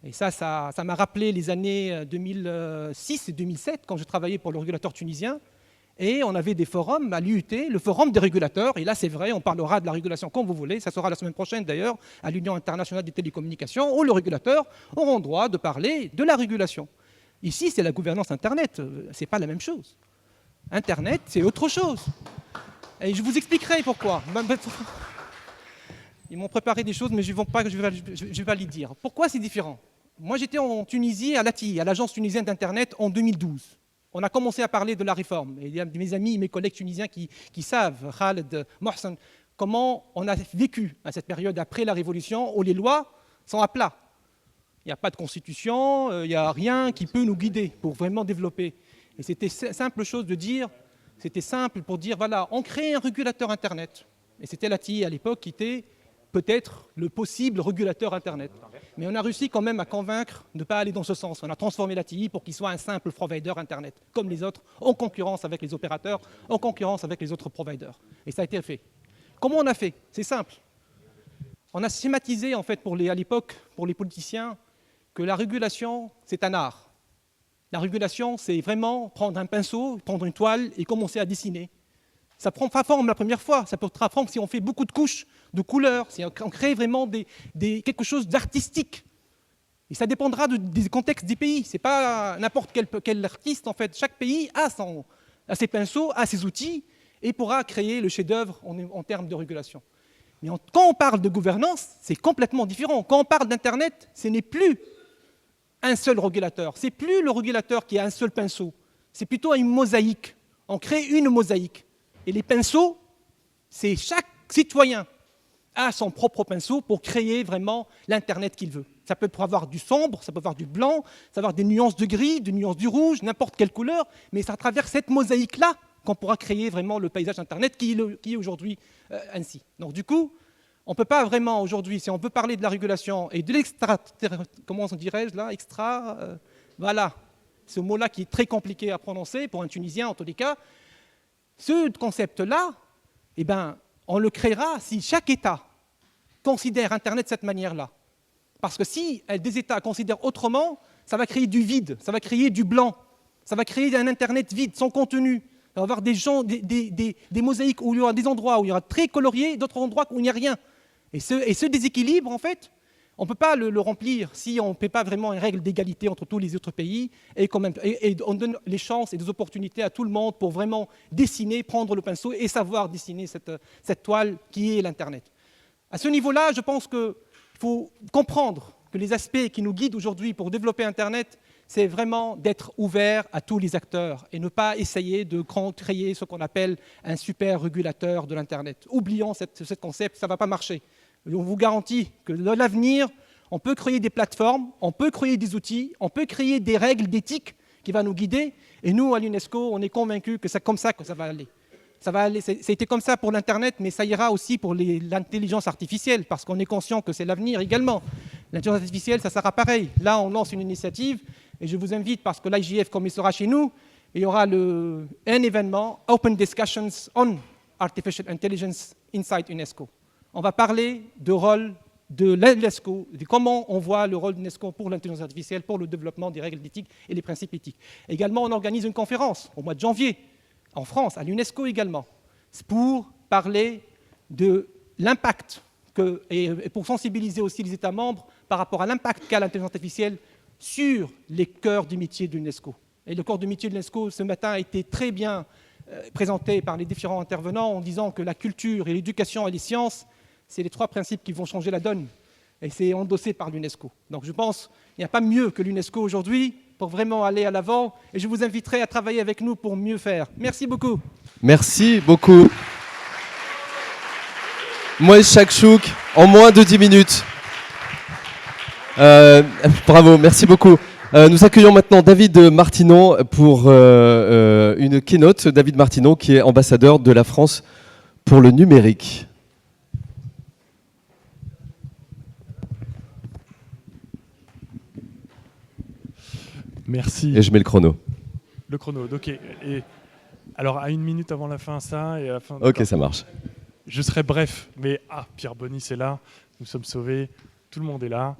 Et ça m'a rappelé les années 2006 et 2007, quand je travaillais pour le régulateur tunisien. Et on avait des forums à l'IUT, le forum des régulateurs. Et là, c'est vrai, on parlera de la régulation comme vous voulez. Ça sera la semaine prochaine, d'ailleurs, à l'Union internationale des télécommunications, où les régulateurs auront droit de parler de la régulation. Ici, c'est la gouvernance Internet. Ce n'est pas la même chose. Internet, c'est autre chose. Et je vous expliquerai pourquoi. Ils m'ont préparé des choses, mais je vais pas les dire. Pourquoi c'est différent? Moi, j'étais en Tunisie, à l'ATI, à l'Agence tunisienne d'Internet, en 2012. On a commencé à parler de la réforme. Et il y a mes amis, mes collègues tunisiens qui savent, Khaled, Mohsen, comment on a vécu à cette période après la Révolution où les lois sont à plat. Il n'y a pas de constitution, il n'y a rien qui peut nous guider pour vraiment développer. Et c'était simple chose de dire, c'était simple pour dire, voilà, on crée un régulateur Internet. Et c'était l'ATI à l'époque qui était peut-être le possible régulateur Internet. Mais on a réussi quand même à convaincre de ne pas aller dans ce sens. On a transformé l'ATI pour qu'il soit un simple provider Internet, comme les autres, en concurrence avec les opérateurs, en concurrence avec les autres providers. Et ça a été fait. Comment on a fait? C'est simple. On a schématisé, en fait, à l'époque, pour les politiciens, que la régulation, c'est un art. La régulation, c'est vraiment prendre un pinceau, prendre une toile et commencer à dessiner. Ça prend pas forme la première fois, ça prendra forme si on fait beaucoup de couches, de couleurs, si on crée vraiment quelque chose d'artistique. Et ça dépendra des contextes des pays. Ce n'est pas n'importe quel artiste, en fait. Chaque pays a ses pinceaux, a ses outils, et pourra créer le chef-d'œuvre en termes de régulation. Mais quand on parle de gouvernance, c'est complètement différent. Quand on parle d'Internet, ce n'est plus un seul régulateur. Ce n'est plus le régulateur qui a un seul pinceau. C'est plutôt une mosaïque. On crée une mosaïque. Et les pinceaux, c'est chaque citoyen a son propre pinceau pour créer vraiment l'Internet qu'il veut. Ça peut avoir du sombre, ça peut avoir du blanc, ça peut avoir des nuances de gris, des nuances du rouge, n'importe quelle couleur, mais c'est à travers cette mosaïque-là qu'on pourra créer vraiment le paysage Internet qui est aujourd'hui ainsi. Donc du coup, on ne peut pas vraiment aujourd'hui, si on veut parler de la régulation et de comment dirais-je là, voilà, ce mot-là qui est très compliqué à prononcer pour un Tunisien en tous les cas, ce concept-là, eh ben, on le créera si chaque État considère Internet de cette manière-là. Parce que si des États considèrent autrement, ça va créer du vide, ça va créer du blanc, ça va créer un Internet vide, sans contenu. Il va y avoir des mosaïques où il y aura des endroits où il y aura très colorié, d'autres endroits où il n'y a rien. Et ce déséquilibre, en fait, on ne peut pas le remplir si on ne fait pas vraiment une règle d'égalité entre tous les autres pays et on donne les chances et des opportunités à tout le monde pour vraiment dessiner, prendre le pinceau et savoir dessiner cette toile qui est l'Internet. À ce niveau-là, je pense qu'il faut comprendre que les aspects qui nous guident aujourd'hui pour développer Internet, c'est vraiment d'être ouvert à tous les acteurs et ne pas essayer de créer ce qu'on appelle un super régulateur de l'Internet. Oublions ce concept, ça ne va pas marcher. On vous garantit que dans l'avenir, on peut créer des plateformes, on peut créer des outils, on peut créer des règles d'éthique qui vont nous guider. Et nous, à l'UNESCO, on est convaincus que c'est comme ça que ça va aller. Ça a été comme ça pour l'Internet, mais ça ira aussi pour l'intelligence artificielle, parce qu'on est conscient que c'est l'avenir également. L'intelligence artificielle, ça sera pareil. Là, on lance une initiative, et je vous invite, parce que l'IGF, comme il sera chez nous, il y aura un événement, Open Discussions on Artificial Intelligence Inside UNESCO. On va parler du rôle de l'UNESCO, de comment on voit le rôle de l'UNESCO pour l'intelligence artificielle, pour le développement des règles d'éthique et les principes éthiques. Également, on organise une conférence au mois de janvier, en France, à l'UNESCO également, pour parler de l'impact et pour sensibiliser aussi les États membres par rapport à l'impact qu'a l'intelligence artificielle sur les cœurs du métier de l'UNESCO. Et le corps du métier de l'UNESCO, ce matin, a été très bien présenté par les différents intervenants en disant que la culture et l'éducation et les sciences, c'est les trois principes qui vont changer la donne. Et c'est endossé par l'UNESCO. Donc je pense qu'il n'y a pas mieux que l'UNESCO aujourd'hui pour vraiment aller à l'avant. Et je vous inviterai à travailler avec nous pour mieux faire. Merci beaucoup. Merci beaucoup. Moïse Chakchouk, en moins de 10 minutes. Bravo, merci beaucoup. Nous accueillons maintenant David Martinon pour une keynote. David Martinon qui est ambassadeur de la France pour le numérique. Merci. Et je mets le chrono. Le chrono, ok. Et alors, à 1 minute avant la fin, ça, et à la fin... Ok, ça marche. Je serai bref, mais Pierre Bonis est là, nous sommes sauvés, tout le monde est là.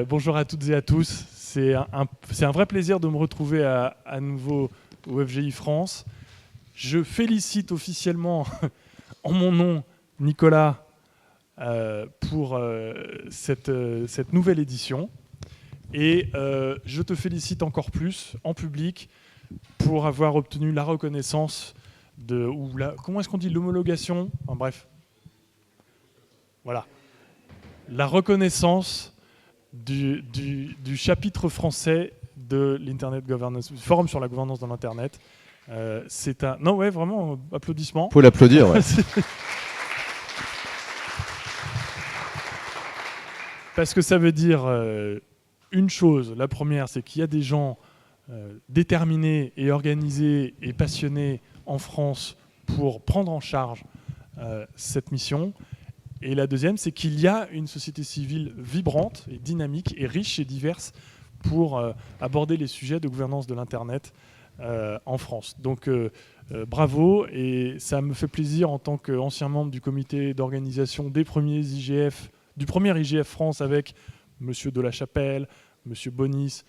Bonjour à toutes et à tous. C'est un vrai plaisir de me retrouver à nouveau au FGI France. Je félicite officiellement, en mon nom, Nicolas, pour cette nouvelle édition. Et je te félicite encore plus, en public, pour avoir obtenu la reconnaissance comment est-ce qu'on dit, l'homologation, enfin, bref. Voilà. La reconnaissance du chapitre français de l'Internet Governance, du Forum sur la gouvernance dans l'Internet. C'est un... Non, ouais, vraiment, applaudissements. Vous pouvez l'applaudir, ouais. Parce que ça veut dire une chose. La première, c'est qu'il y a des gens déterminés et organisés et passionnés en France pour prendre en charge cette mission. Et la deuxième, c'est qu'il y a une société civile vibrante et dynamique et riche et diverse pour aborder les sujets de gouvernance de l'Internet en France. Donc bravo, et ça me fait plaisir en tant qu'ancien membre du comité d'organisation des premiers IGF, du premier IGF France avec Monsieur Delachapelle, Monsieur Bonis,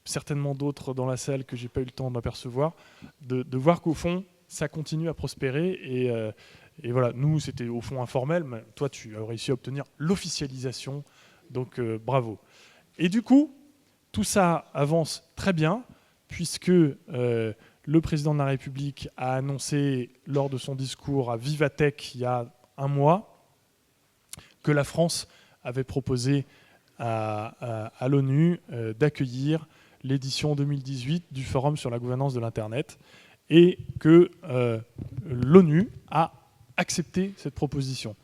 certainement d'autres dans la salle que je n'ai pas eu le temps d'apercevoir, de voir qu'au fond, ça continue à prospérer. Et voilà, nous, c'était au fond informel, mais toi, tu as réussi à obtenir l'officialisation, donc bravo. Et du coup, tout ça avance très bien, puisque le président de la République a annoncé lors de son discours à Vivatech il y a un mois que la France avait proposé à l'ONU d'accueillir l'édition 2018 du Forum sur la gouvernance de l'Internet et que l'ONU a accepté cette proposition.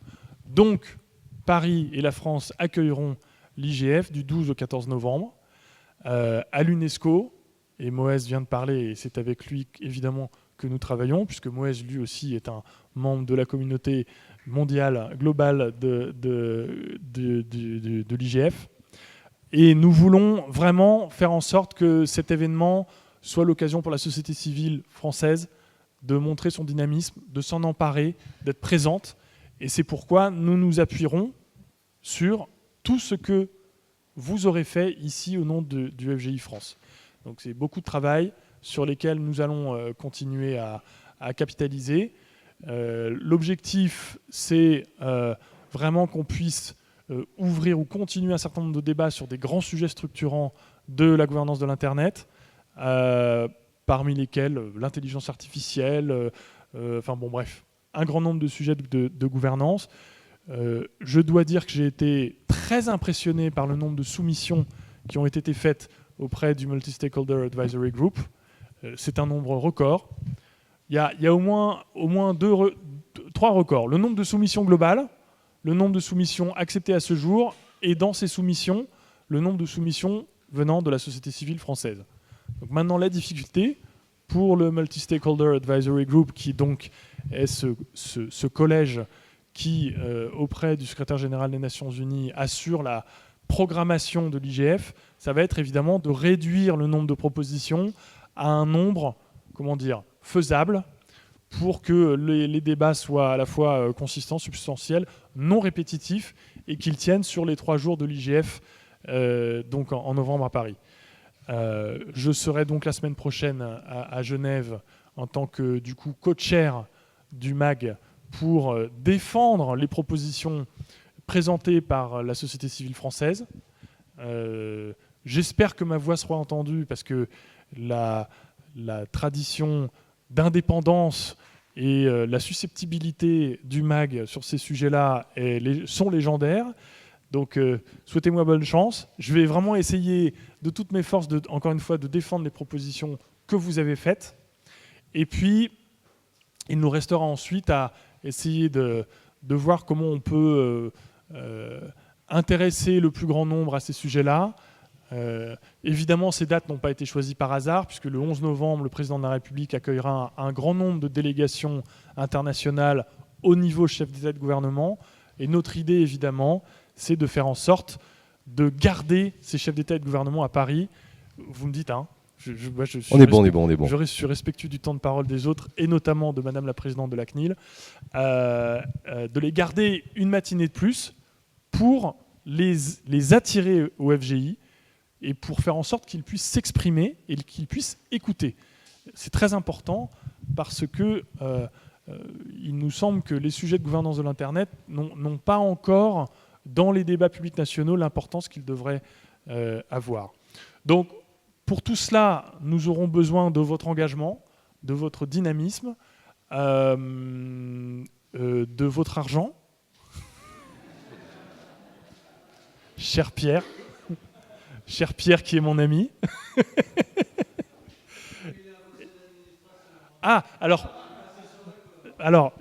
Donc, Paris et la France accueilleront l'IGF du 12 au 14 novembre à l'UNESCO. Et Moez vient de parler, et c'est avec lui évidemment que nous travaillons, puisque Moez lui aussi est un membre de la communauté mondiale, globale de l'IGF. Et nous voulons vraiment faire en sorte que cet événement soit l'occasion pour la société civile française de montrer son dynamisme, de s'en emparer, d'être présente. Et c'est pourquoi nous nous appuierons sur tout ce que vous aurez fait ici au nom du FGI France. Donc c'est beaucoup de travail sur lesquels nous allons continuer à capitaliser. L'objectif, c'est vraiment qu'on puisse ouvrir ou continuer un certain nombre de débats sur des grands sujets structurants de la gouvernance de l'Internet, parmi lesquels l'intelligence artificielle, enfin bon bref, un grand nombre de sujets de gouvernance. Je dois dire que j'ai été très impressionné par le nombre de soumissions qui ont été faites auprès du Multi-Stakeholder Advisory Group. C'est un nombre record. Il y a au moins trois records. Le nombre de soumissions globales, le nombre de soumissions acceptées à ce jour, et dans ces soumissions, le nombre de soumissions venant de la société civile française. Donc maintenant, la difficulté pour le Multi-Stakeholder Advisory Group, qui donc est ce collège qui, auprès du secrétaire général des Nations Unies, assure la programmation de l'IGF, ça va être évidemment de réduire le nombre de propositions à un nombre, comment dire, faisable, pour que les débats soient à la fois consistants, substantiels, non répétitifs, et qu'ils tiennent sur les 3 jours de l'IGF, donc en novembre à Paris. Je serai donc la semaine prochaine à Genève en tant que du coup co-chair du MAG pour défendre les propositions présentées par la société civile française. J'espère que ma voix sera entendue parce que la tradition d'indépendance et la susceptibilité du MAG sur ces sujets-là sont légendaires. Donc, souhaitez-moi bonne chance. Je vais vraiment essayer de toutes mes forces, encore une fois, de défendre les propositions que vous avez faites. Et puis, il nous restera ensuite à essayer de voir comment on peut intéresser le plus grand nombre à ces sujets-là. Évidemment, ces dates n'ont pas été choisies par hasard, puisque le 11 novembre, le président de la République accueillera un grand nombre de délégations internationales au niveau chef d'État et de gouvernement. Et notre idée, évidemment, c'est de faire en sorte de garder ces chefs d'État et de gouvernement à Paris. Vous me dites, hein, on est bon. Je suis respectueux du temps de parole des autres, et notamment de Madame la Présidente de la CNIL, de les garder une matinée de plus pour les attirer au FGI et pour faire en sorte qu'ils puissent s'exprimer et qu'ils puissent écouter. C'est très important parce que il nous semble que les sujets de gouvernance de l'Internet n'ont pas encore, dans les débats publics nationaux, l'importance qu'ils devraient avoir. Donc, pour tout cela, nous aurons besoin de votre engagement, de votre dynamisme, de votre argent. Cher Pierre qui est mon ami. Alors,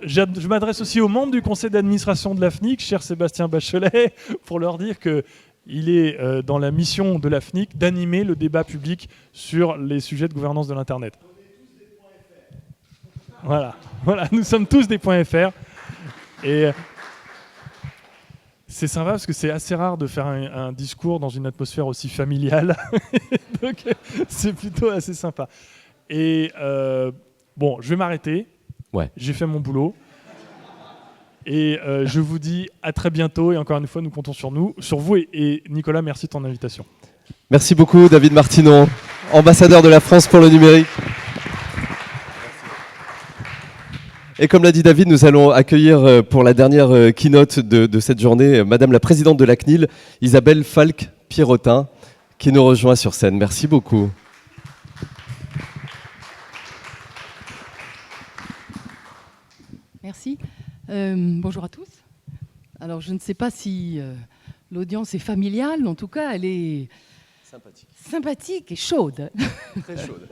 je m'adresse aussi aux membres du conseil d'administration de l'AFNIC, cher Sébastien Bachelet, pour leur dire qu'il est dans la mission de l'AFNIC d'animer le débat public sur les sujets de gouvernance de l'Internet. Voilà, nous sommes tous des points .fr. Et c'est sympa parce que c'est assez rare de faire un discours dans une atmosphère aussi familiale. Donc, c'est plutôt assez sympa. Et bon, je vais m'arrêter. Ouais. J'ai fait mon boulot. Et je vous dis à très bientôt. Et encore une fois, nous comptons sur vous. Et Nicolas, merci de ton invitation. Merci beaucoup, David Martinon, ambassadeur de la France pour le numérique. Et comme l'a dit David, nous allons accueillir pour la dernière keynote de cette journée Madame la Présidente de la CNIL, Isabelle Falck-Pierrotin, qui nous rejoint sur scène. Merci beaucoup. Merci. Bonjour à tous. Alors, je ne sais pas si l'audience est familiale, en tout cas, elle est sympathique et chaude. Très chaude.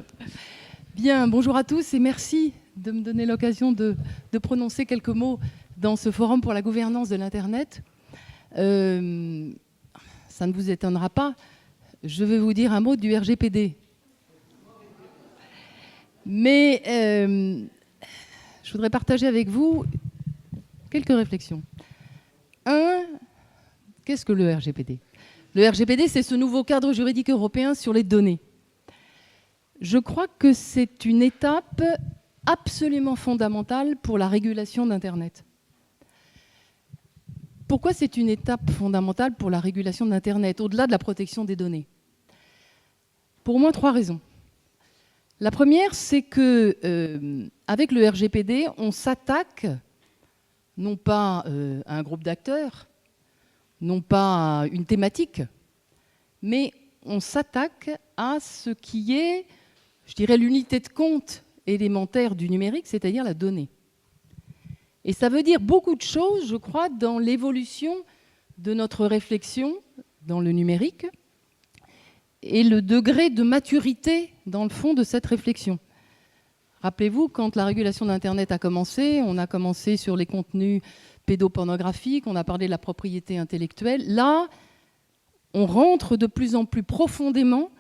Bien, bonjour à tous et merci de me donner l'occasion de prononcer quelques mots dans ce forum pour la gouvernance de l'Internet. ça ne vous étonnera pas, je vais vous dire un mot du RGPD. Mais je voudrais partager avec vous quelques réflexions. Qu'est-ce que le RGPD ? Le RGPD, c'est ce nouveau cadre juridique européen sur les données. Je crois que c'est une étape absolument fondamentale pour la régulation d'Internet. Pourquoi c'est une étape fondamentale pour la régulation d'Internet, au-delà de la protection des données ? Pour au moins 3 raisons. La première, c'est que avec le RGPD, on s'attaque non pas à un groupe d'acteurs, non pas à une thématique, mais on s'attaque à ce qui est, je dirais, l'unité de compte élémentaire du numérique, c'est-à-dire la donnée. Et ça veut dire beaucoup de choses, je crois, dans l'évolution de notre réflexion dans le numérique et le degré de maturité, dans le fond, de cette réflexion. Rappelez-vous, quand la régulation d'Internet a commencé, on a commencé sur les contenus pédopornographiques, on a parlé de la propriété intellectuelle. Là, on rentre de plus en plus profondément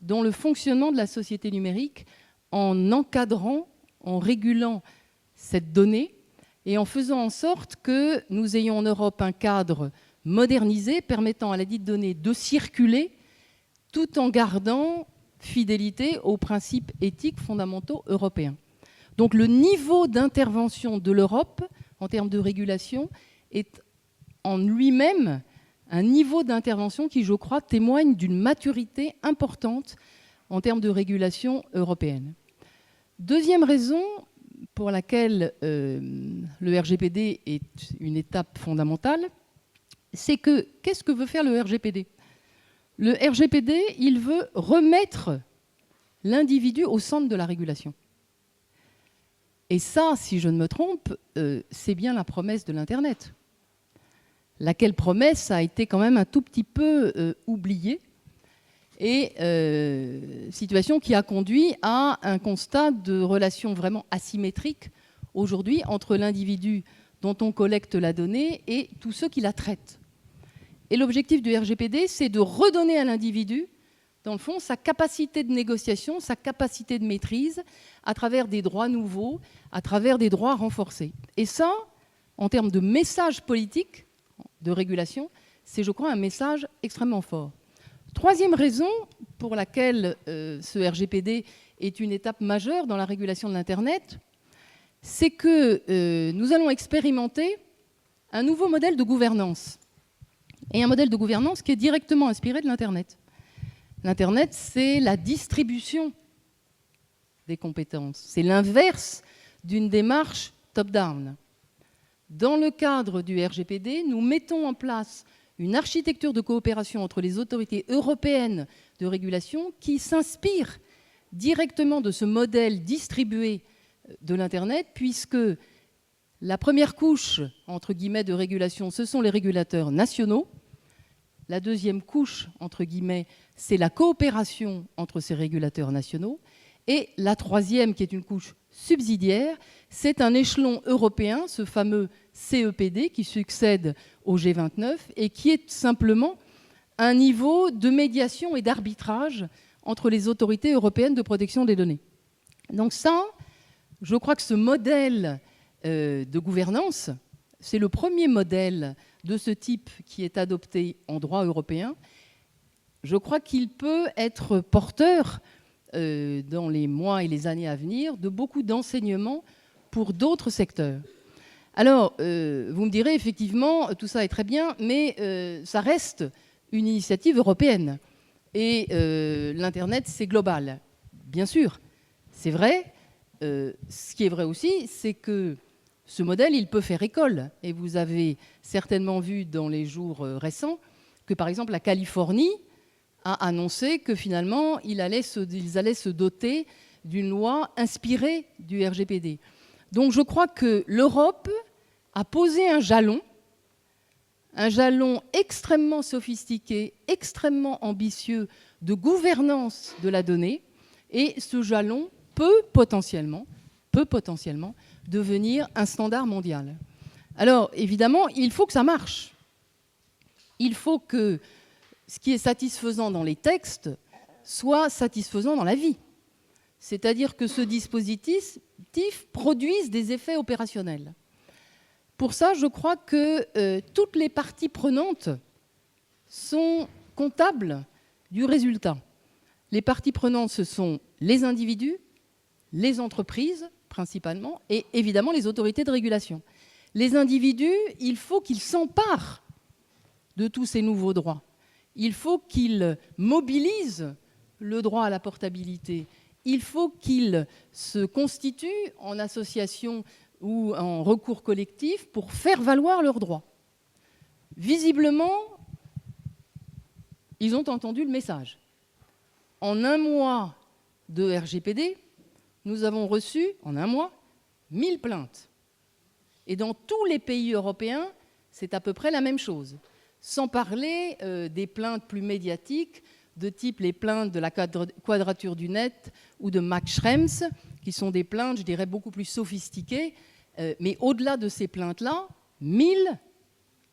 dans le fonctionnement de la société numérique en encadrant, en régulant cette donnée et en faisant en sorte que nous ayons en Europe un cadre modernisé permettant à la dite donnée de circuler tout en gardant fidélité aux principes éthiques fondamentaux européens. Donc le niveau d'intervention de l'Europe en termes de régulation est en lui-même un niveau d'intervention qui, je crois, témoigne d'une maturité importante en termes de régulation européenne. Deuxième raison pour laquelle le RGPD est une étape fondamentale, c'est que qu'est-ce que veut faire le RGPD ? Le RGPD, il veut remettre l'individu au centre de la régulation. Et ça, si je ne me trompe, c'est bien la promesse de l'Internet. Laquelle promesse a été quand même un tout petit peu oubliée. Et situation qui a conduit à un constat de relations vraiment asymétriques aujourd'hui entre l'individu dont on collecte la donnée et tous ceux qui la traitent. Et l'objectif du RGPD, c'est de redonner à l'individu, dans le fond, sa capacité de négociation, sa capacité de maîtrise, à travers des droits nouveaux, à travers des droits renforcés. Et ça, en termes de message politique, de régulation, c'est, je crois, un message extrêmement fort. Troisième raison pour laquelle ce RGPD est une étape majeure dans la régulation de l'Internet, c'est que nous allons expérimenter un nouveau modèle de gouvernance. Et un modèle de gouvernance qui est directement inspiré de l'Internet. L'Internet, c'est la distribution des compétences. C'est l'inverse d'une démarche top-down. Dans le cadre du RGPD, nous mettons en place une architecture de coopération entre les autorités européennes de régulation qui s'inspire directement de ce modèle distribué de l'Internet, puisque la première couche, entre guillemets, de régulation, ce sont les régulateurs nationaux. La deuxième couche, entre guillemets, c'est la coopération entre ces régulateurs nationaux. Et la troisième, qui est une couche subsidiaire, c'est un échelon européen, ce fameux CEPD, qui succède au G29 et qui est simplement un niveau de médiation et d'arbitrage entre les autorités européennes de protection des données. Donc ça, je crois que ce modèle de gouvernance, c'est le premier modèle de ce type qui est adopté en droit européen. Je crois qu'il peut être porteur, dans les mois et les années à venir, de beaucoup d'enseignements pour d'autres secteurs. Alors, vous me direz, effectivement, tout ça est très bien, mais ça reste une initiative européenne. Et l'Internet, c'est global. Bien sûr, c'est vrai. Ce qui est vrai aussi, c'est que ce modèle, il peut faire école. Et vous avez certainement vu dans les jours récents que, par exemple, la Californie a annoncé que finalement, ils allaient se doter d'une loi inspirée du RGPD. Donc je crois que l'Europe a posé un jalon extrêmement sophistiqué, extrêmement ambitieux de gouvernance de la donnée. Et ce jalon peut potentiellement devenir un standard mondial. Alors, évidemment, il faut que ça marche. Il faut que ce qui est satisfaisant dans les textes soit satisfaisant dans la vie. C'est-à-dire que ce dispositif produise des effets opérationnels. Pour ça, je crois que toutes les parties prenantes sont comptables du résultat. Les parties prenantes, ce sont les individus, les entreprises principalement, et évidemment les autorités de régulation. Les individus, il faut qu'ils s'emparent de tous ces nouveaux droits. Il faut qu'ils mobilisent le droit à la portabilité. Il faut qu'ils se constituent en association ou en recours collectif pour faire valoir leurs droits. Visiblement, ils ont entendu le message. En un mois de RGPD, nous avons reçu, en un mois, 1000 plaintes. Et dans tous les pays européens, c'est à peu près la même chose. Sans parler des plaintes plus médiatiques, de type les plaintes de la Quadrature du Net ou de Max Schrems, qui sont des plaintes, je dirais, beaucoup plus sophistiquées. Mais au-delà de ces plaintes-là, 1000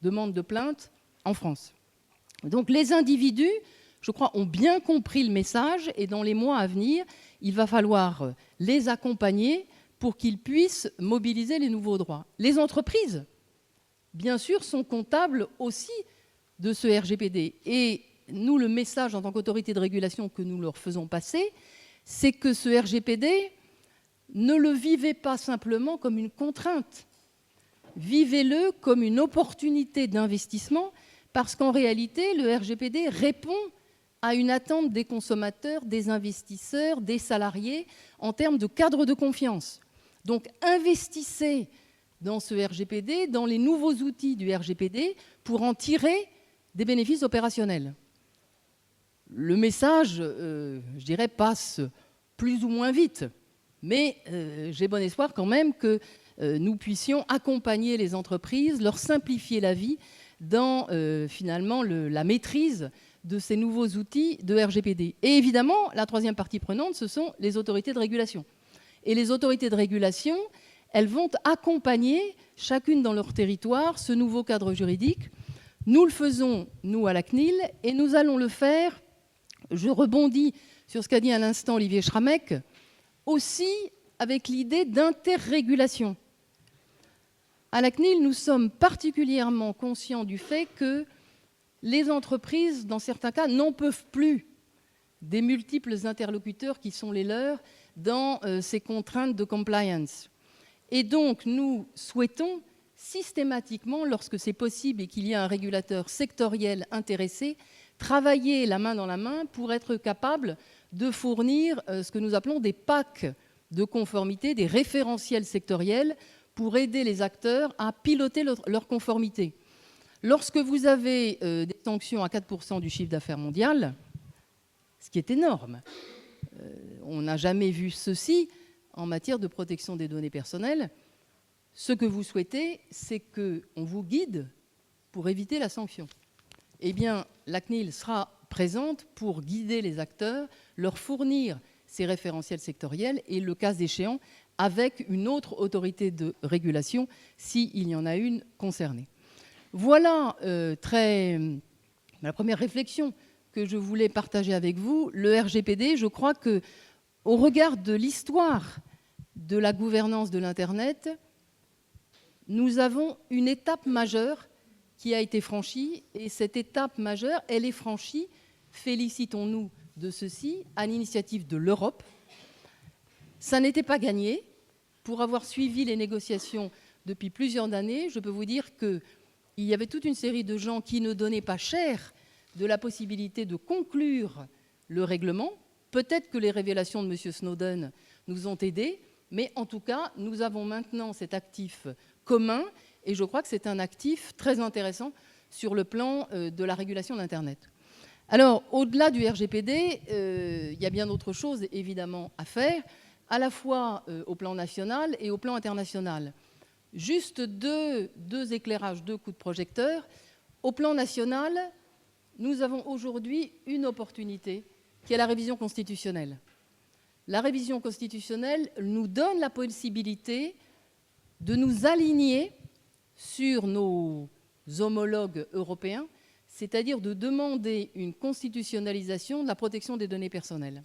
demandes de plainte en France. Donc les individus, je crois, ont bien compris le message et dans les mois à venir, il va falloir les accompagner pour qu'ils puissent mobiliser les nouveaux droits. Les entreprises, bien sûr, sont comptables aussi de ce RGPD. Et nous, le message en tant qu'autorité de régulation que nous leur faisons passer, c'est que ce RGPD, ne le vivez pas simplement comme une contrainte. Vivez-le comme une opportunité d'investissement parce qu'en réalité, le RGPD répond à une attente des consommateurs, des investisseurs, des salariés en termes de cadre de confiance. Donc investissez dans ce RGPD, dans les nouveaux outils du RGPD pour en tirer des bénéfices opérationnels. Le message, je dirais, passe plus ou moins vite, mais j'ai bon espoir quand même que nous puissions accompagner les entreprises, leur simplifier la vie dans finalement la maîtrise de ces nouveaux outils de RGPD. Et évidemment, la troisième partie prenante, ce sont les autorités de régulation. Et les autorités de régulation, elles vont accompagner, chacune dans leur territoire, ce nouveau cadre juridique. Nous le faisons, nous, à la CNIL, et nous allons le faire, je rebondis sur ce qu'a dit à l'instant Olivier Schrammeck, aussi avec l'idée d'interrégulation. À la CNIL, nous sommes particulièrement conscients du fait que les entreprises, dans certains cas, n'en peuvent plus des multiples interlocuteurs qui sont les leurs dans ces contraintes de compliance. Et donc, nous souhaitons systématiquement, lorsque c'est possible et qu'il y a un régulateur sectoriel intéressé, travailler la main dans la main pour être capable de fournir ce que nous appelons des packs de conformité, des référentiels sectoriels pour aider les acteurs à piloter leur conformité. Lorsque vous avez des sanctions à 4% du chiffre d'affaires mondial, ce qui est énorme, on n'a jamais vu ceci en matière de protection des données personnelles, ce que vous souhaitez, c'est qu'on vous guide pour éviter la sanction. Eh bien, la CNIL sera présente pour guider les acteurs, leur fournir ces référentiels sectoriels et, le cas échéant, avec une autre autorité de régulation, s'il y en a une concernée. Voilà la première réflexion que je voulais partager avec vous. Le RGPD, je crois que, au regard de l'histoire de la gouvernance de l'Internet, nous avons une étape majeure qui a été franchie, et cette étape majeure, elle est franchie, félicitons-nous de ceci, à l'initiative de l'Europe. Ça n'était pas gagné. Pour avoir suivi les négociations depuis plusieurs années, je peux vous dire qu'il y avait toute une série de gens qui ne donnaient pas cher de la possibilité de conclure le règlement. Peut-être que les révélations de M. Snowden nous ont aidés, mais en tout cas, nous avons maintenant cet actif commun, et je crois que c'est un actif très intéressant sur le plan de la régulation d'Internet. Alors, au-delà du RGPD, il y a bien d'autres choses, évidemment, à faire, à la fois au plan national et au plan international. Juste deux éclairages, deux coups de projecteur. Au plan national, nous avons aujourd'hui une opportunité qui est la révision constitutionnelle. La révision constitutionnelle nous donne la possibilité de nous aligner sur nos homologues européens, c'est-à-dire de demander une constitutionnalisation de la protection des données personnelles.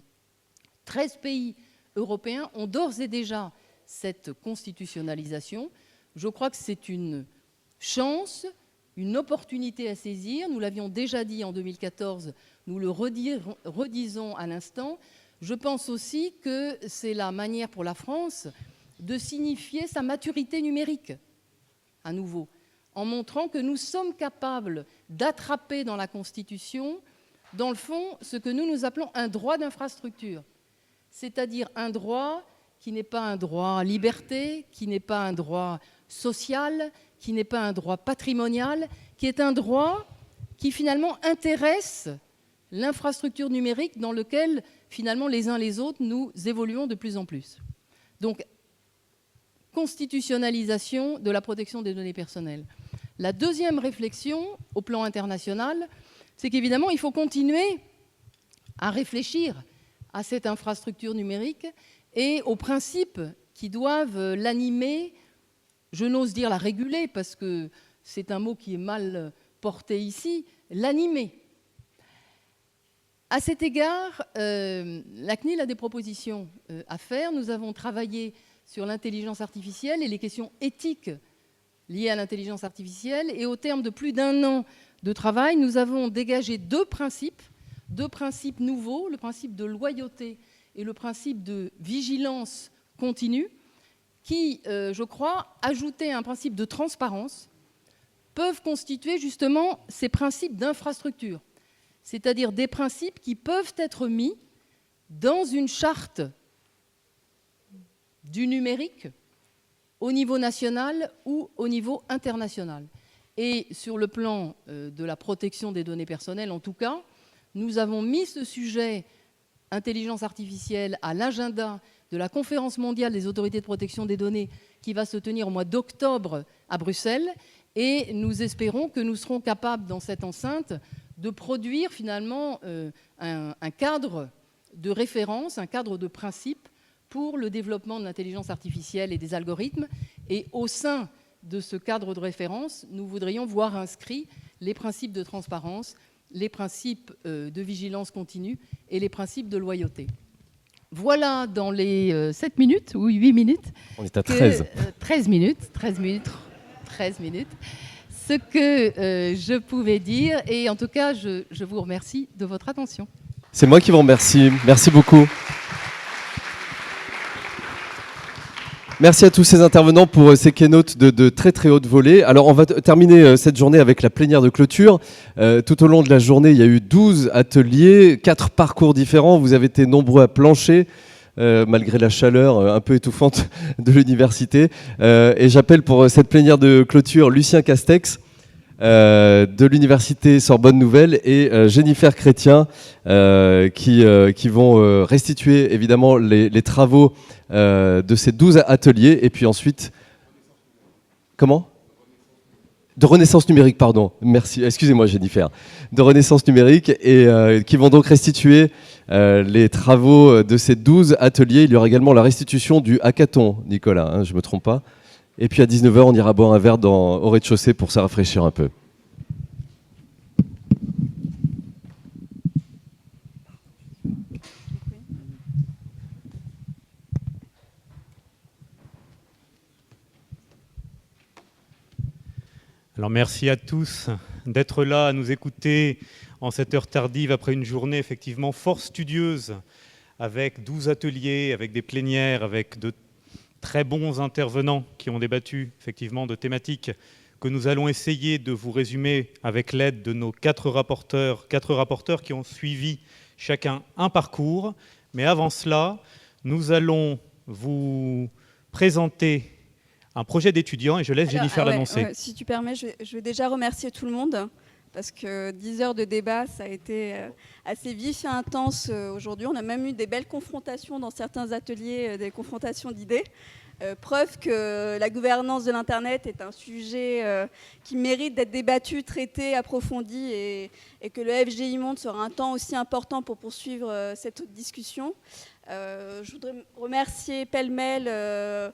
13 pays européens ont d'ores et déjà cette constitutionnalisation. Je crois que c'est une chance, une opportunité à saisir. Nous l'avions déjà dit en 2014, nous le redisons à l'instant. Je pense aussi que c'est la manière pour la France de signifier sa maturité numérique, à nouveau, en montrant que nous sommes capables d'attraper dans la Constitution, dans le fond, ce que nous appelons un droit d'infrastructure, c'est-à-dire un droit qui n'est pas un droit à liberté, qui n'est pas un droit social, qui n'est pas un droit patrimonial, qui est un droit qui finalement intéresse l'infrastructure numérique dans laquelle finalement les uns les autres nous évoluons de plus en plus. Donc, constitutionnalisation de la protection des données personnelles. La deuxième réflexion au plan international, c'est qu'évidemment, il faut continuer à réfléchir à cette infrastructure numérique et aux principes qui doivent l'animer. Je n'ose dire la réguler parce que c'est un mot qui est mal porté ici, l'animer. À cet égard, la CNIL a des propositions à faire. Nous avons travaillé sur l'intelligence artificielle et les questions éthiques liées à l'intelligence artificielle. Et au terme de plus d'1 an de travail, nous avons dégagé deux principes nouveaux, le principe de loyauté et le principe de vigilance continue, qui, je crois, ajoutés à un principe de transparence, peuvent constituer justement ces principes d'infrastructure, c'est-à-dire des principes qui peuvent être mis dans une charte du numérique au niveau national ou au niveau international. Et sur le plan de la protection des données personnelles, en tout cas, nous avons mis ce sujet intelligence artificielle à l'agenda de la conférence mondiale des autorités de protection des données qui va se tenir au mois d'octobre à Bruxelles. Et nous espérons que nous serons capables, dans cette enceinte, de produire finalement un cadre de référence, un cadre de principe pour le développement de l'intelligence artificielle et des algorithmes. Et au sein de ce cadre de référence, nous voudrions voir inscrits les principes de transparence, les principes de vigilance continue et les principes de loyauté. Voilà dans les 7 minutes ou 8 minutes. On est à 13. 13 minutes, ce que je pouvais dire. Et en tout cas, je vous remercie de votre attention. C'est moi qui vous remercie. Merci beaucoup. Merci à tous ces intervenants pour ces keynotes de très très haute volée. Alors on va terminer cette journée avec la plénière de clôture. Tout au long de la journée, il y a eu 12 ateliers, 4 parcours différents. Vous avez été nombreux à plancher, malgré la chaleur un peu étouffante de l'université. Et j'appelle pour cette plénière de clôture Lucien Castex, de l'université Sorbonne Nouvelle, et Jennifer Chrétien, qui vont restituer évidemment les travaux de ces 12 ateliers. Et puis ensuite... Comment ? De Renaissance numérique, pardon. Merci. Excusez-moi, Jennifer. De Renaissance numérique, et qui vont donc restituer les travaux de ces 12 ateliers. Il y aura également la restitution du hackathon, Nicolas, hein, je ne me trompe pas. Et puis à 19h, on ira boire un verre au rez-de-chaussée pour se rafraîchir un peu. Alors merci à tous d'être là, à nous écouter en cette heure tardive après une journée effectivement fort studieuse, avec 12 ateliers, avec des plénières, avec de très bons intervenants qui ont débattu effectivement de thématiques que nous allons essayer de vous résumer avec l'aide de nos 4 rapporteurs qui ont suivi chacun un parcours. Mais avant cela, nous allons vous présenter un projet d'étudiant et je laisse Jennifer l'annoncer. Si tu permets, je vais déjà remercier tout le monde parce que 10 heures de débat, ça a été assez vif et intense aujourd'hui. On a même eu des belles confrontations dans certains ateliers, des confrontations d'idées. Preuve que la gouvernance de l'Internet est un sujet qui mérite d'être débattu, traité, approfondi et que le FGI Monde sera un temps aussi important pour poursuivre cette discussion. Je voudrais remercier pêle-mêle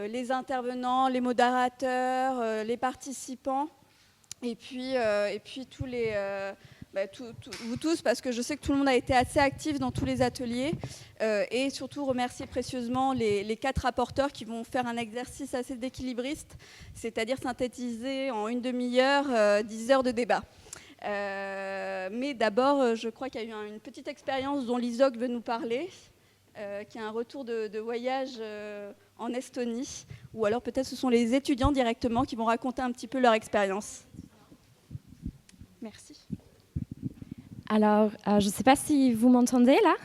les intervenants, les modérateurs, les participants et puis tous les... vous tous, parce que je sais que tout le monde a été assez actif dans tous les ateliers, et surtout remercier précieusement les 4 rapporteurs qui vont faire un exercice assez d'équilibriste, c'est-à-dire synthétiser en une demi-heure 10 heures de débat. Mais d'abord, je crois qu'il y a eu une petite expérience dont l'ISOC veut nous parler, qui est un retour de voyage en Estonie, ou alors peut-être ce sont les étudiants directement qui vont raconter un petit peu leur expérience. Merci. Alors, je ne sais pas si vous m'entendez là.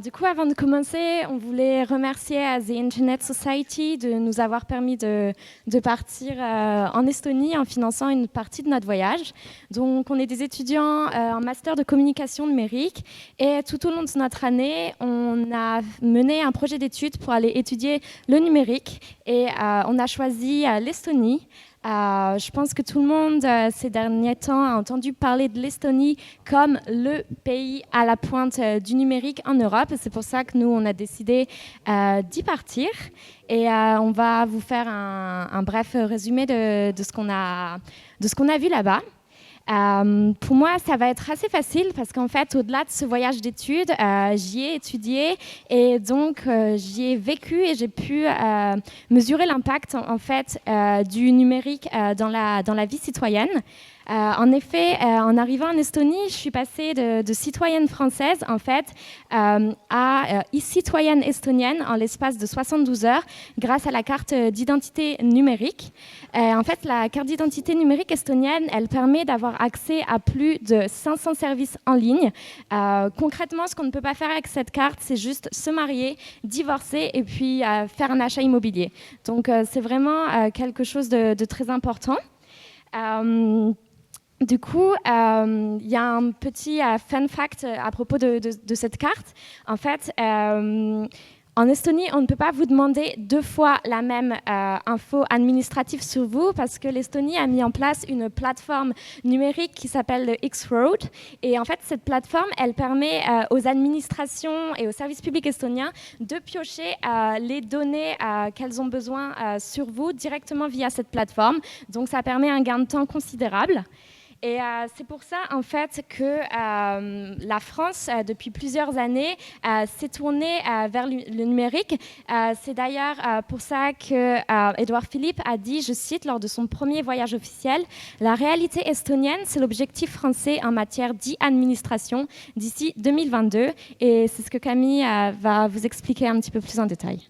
Du coup, avant de commencer, on voulait remercier The Internet Society de nous avoir permis de partir en Estonie en finançant une partie de notre voyage. Donc, on est des étudiants en master de communication numérique et tout au long de notre année, on a mené un projet d'études pour aller étudier le numérique et on a choisi l'Estonie. Je pense que tout le monde, ces derniers temps, a entendu parler de l'Estonie comme le pays à la pointe du numérique en Europe. C'est pour ça que nous, on a décidé d'y partir. Et on va vous faire un bref résumé de ce qu'on a vu là-bas. Pour moi, ça va être assez facile parce qu'en fait, au-delà de ce voyage d'études, j'y ai étudié et donc j'y ai vécu et j'ai pu mesurer l'impact en fait du numérique dans la vie citoyenne. En effet, en arrivant en Estonie, je suis passée de citoyenne française en fait à citoyenne estonienne en l'espace de 72 heures grâce à la carte d'identité numérique. En fait, la carte d'identité numérique estonienne, elle permet d'avoir accès à plus de 500 services en ligne. Concrètement, ce qu'on ne peut pas faire avec cette carte, c'est juste se marier, divorcer et puis faire un achat immobilier. Donc, c'est vraiment quelque chose de très important. Du coup, il y a un petit fun fact à propos de cette carte. En fait, en Estonie, on ne peut pas vous demander 2 fois la même info administrative sur vous parce que l'Estonie a mis en place une plateforme numérique qui s'appelle le X-Road. Et en fait, cette plateforme, elle permet aux administrations et aux services publics estoniens de piocher les données qu'elles ont besoin sur vous directement via cette plateforme. Donc, ça permet un gain de temps considérable. Et c'est pour ça, en fait, que la France, depuis plusieurs années, s'est tournée vers le numérique. C'est d'ailleurs pour ça que Édouard Philippe a dit, je cite, lors de son premier voyage officiel, « La réalité estonienne, c'est l'objectif français en matière d'e-administration d'ici 2022 ». Et c'est ce que Camille va vous expliquer un petit peu plus en détail.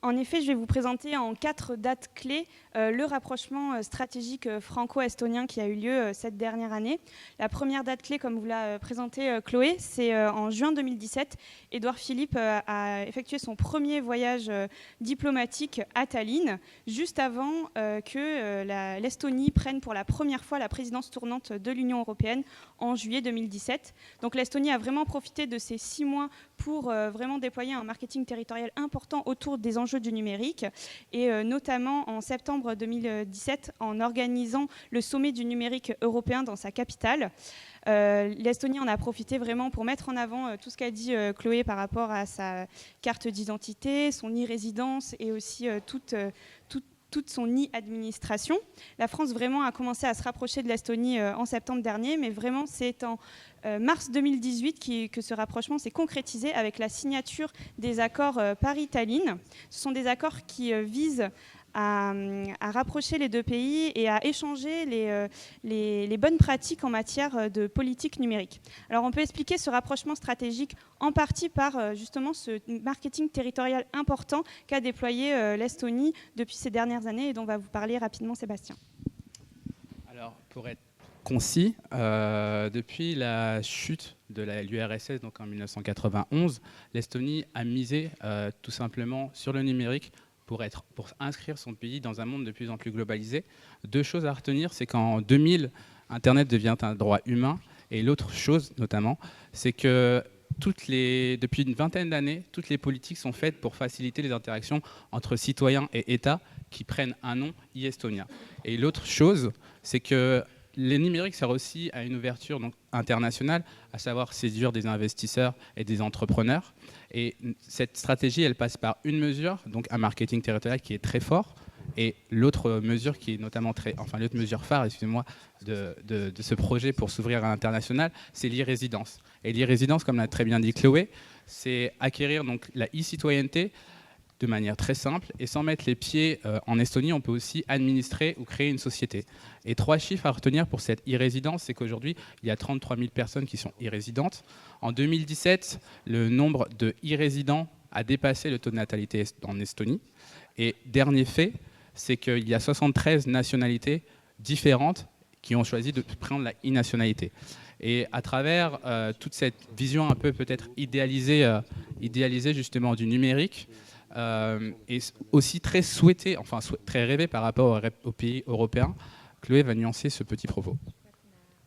En effet, je vais vous présenter en 4 dates clés le rapprochement stratégique franco-estonien qui a eu lieu cette dernière année. La première date clé, comme vous l'a présenté Chloé, c'est en juin 2017. Édouard Philippe a effectué son premier voyage diplomatique à Tallinn, juste avant que l'Estonie prenne pour la première fois la présidence tournante de l'Union européenne en juillet 2017. Donc l'Estonie a vraiment profité de ces 6 mois pour vraiment déployer un marketing territorial important autour des enjeux du numérique, et notamment en septembre 2017 en organisant le sommet du numérique européen dans sa capitale. L'Estonie en a profité vraiment pour mettre en avant tout ce qu'a dit Chloé par rapport à sa carte d'identité, son e-résidence et aussi toute son e-administration. La France vraiment a commencé à se rapprocher de l'Estonie en septembre dernier, mais vraiment c'est en mars 2018 que ce rapprochement s'est concrétisé avec la signature des accords Paris-Tallinn. Ce sont des accords qui visent à rapprocher les 2 pays et à échanger les bonnes pratiques en matière de politique numérique. Alors on peut expliquer ce rapprochement stratégique en partie par justement ce marketing territorial important qu'a déployé l'Estonie depuis ces dernières années et dont va vous parler rapidement Sébastien. Alors pour être concis, depuis la chute de l'URSS donc en 1991, l'Estonie a misé tout simplement sur le numérique pour inscrire son pays dans un monde de plus en plus globalisé. 2 choses à retenir, c'est qu'en 2000, Internet devient un droit humain. Et l'autre chose, notamment, c'est que depuis une vingtaine d'années, toutes les politiques sont faites pour faciliter les interactions entre citoyens et États qui prennent un nom e-estonien. Et l'autre chose, c'est que le numérique sert aussi à une ouverture donc, internationale, à savoir séduire des investisseurs et des entrepreneurs. Et cette stratégie, elle passe par une mesure, donc un marketing territorial qui est très fort, Et l'autre mesure qui est notamment l'autre mesure phare, excusez-moi, de ce projet pour s'ouvrir à l'international, c'est l'e-résidence. Et l'e-résidence, comme l'a très bien dit Chloé, c'est acquérir donc la e-citoyenneté de manière très simple, et sans mettre les pieds en Estonie, on peut aussi administrer ou créer une société. Et 3 chiffres à retenir pour cette e-résidence, c'est qu'aujourd'hui, il y a 33 000 personnes qui sont e-résidentes. En 2017, le nombre de e-résidents a dépassé le taux de natalité en Estonie. Et dernier fait, c'est qu'il y a 73 nationalités différentes qui ont choisi de prendre la e-nationalité. Et à travers toute cette vision un peu peut-être idéalisée justement du numérique, et aussi très souhaitée, enfin très rêvée par rapport aux pays européens, Chloé va nuancer ce petit propos.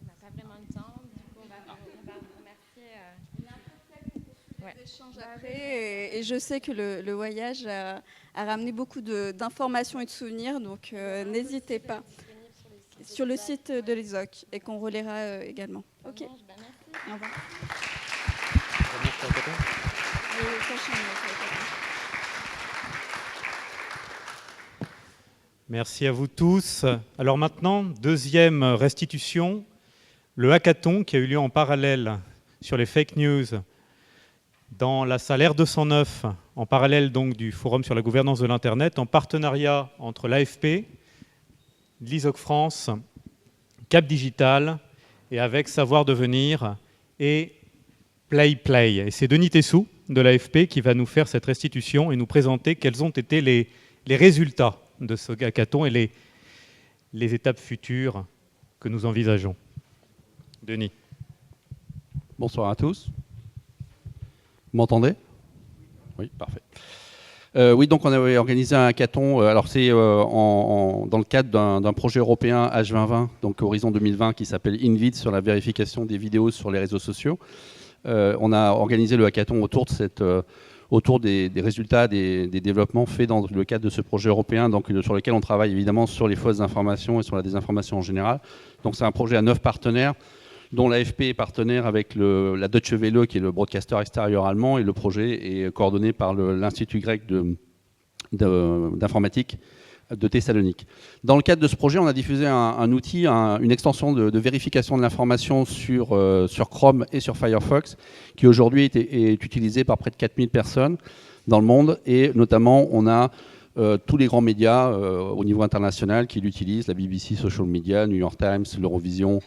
On n'a pas vraiment de temps, du coup on va vous remercier. Échange après, et je sais que le voyage a ramené beaucoup d'informations et de souvenirs, donc n'hésitez pas sur le site de l'ESOC et qu'on relaiera également. Ok. Au revoir. Merci à vous tous. Alors maintenant, deuxième restitution, le hackathon qui a eu lieu en parallèle sur les fake news dans la salle R209, en parallèle donc du Forum sur la gouvernance de l'Internet, en partenariat entre l'AFP, l'ISOC France, Cap Digital, et avec Savoir Devenir et Play. Et c'est Denis Tessou de l'AFP qui va nous faire cette restitution et nous présenter quels ont été les résultats de ce hackathon et les étapes futures que nous envisageons. Denis. Bonsoir à tous. Vous m'entendez? Oui, parfait. Oui, donc on avait organisé un hackathon. Alors c'est dans le cadre d'un projet européen H2020, donc Horizon 2020, qui s'appelle InVid, sur la vérification des vidéos sur les réseaux sociaux. On a organisé le hackathon autour des résultats des développements faits dans le cadre de ce projet européen, donc, sur lequel on travaille évidemment sur les fausses informations et sur la désinformation en général. Donc c'est un projet à 9 partenaires, dont l'AFP est partenaire avec la Deutsche Welle, qui est le broadcaster extérieur allemand, et le projet est coordonné par l'Institut grec d'informatique de Thessalonique. Dans le cadre de ce projet, on a diffusé un outil, une extension de vérification de l'information sur Chrome et sur Firefox, qui aujourd'hui est utilisé par près de 4000 personnes dans le monde, et notamment on a tous les grands médias au niveau international qui l'utilisent, la BBC, Social Media, New York Times, l'Eurovision,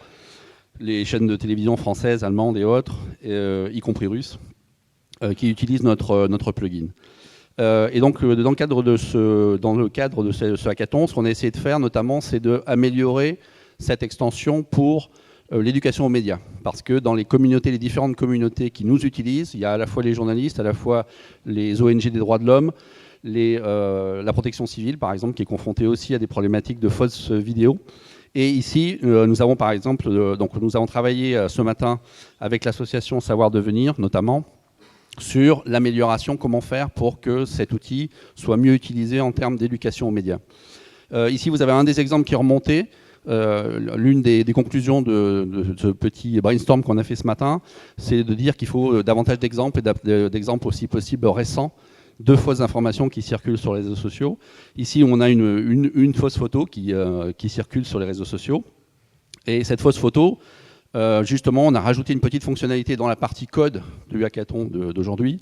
les chaînes de télévision françaises, allemandes et autres, y compris russes, qui utilisent notre plugin. Et donc, dans le cadre de ce hackathon, ce qu'on a essayé de faire, notamment, c'est d'améliorer cette extension pour l'éducation aux médias. Parce que dans les différentes communautés qui nous utilisent, il y a à la fois les journalistes, à la fois les ONG des droits de l'homme, la protection civile, par exemple, qui est confrontée aussi à des problématiques de fausses vidéos. Et ici, nous avons par exemple, nous avons travaillé ce matin avec l'association Savoir Devenir, notamment, sur l'amélioration, comment faire pour que cet outil soit mieux utilisé en termes d'éducation aux médias. Ici, vous avez un des exemples qui est remonté. L'une des conclusions de ce petit brainstorm qu'on a fait ce matin, c'est de dire qu'il faut davantage d'exemples, et d'exemples aussi possibles récents, de fausses informations qui circulent sur les réseaux sociaux. Ici, on a une fausse photo qui circule sur les réseaux sociaux. Et cette fausse photo, justement, on a rajouté une petite fonctionnalité dans la partie code du hackathon d'aujourd'hui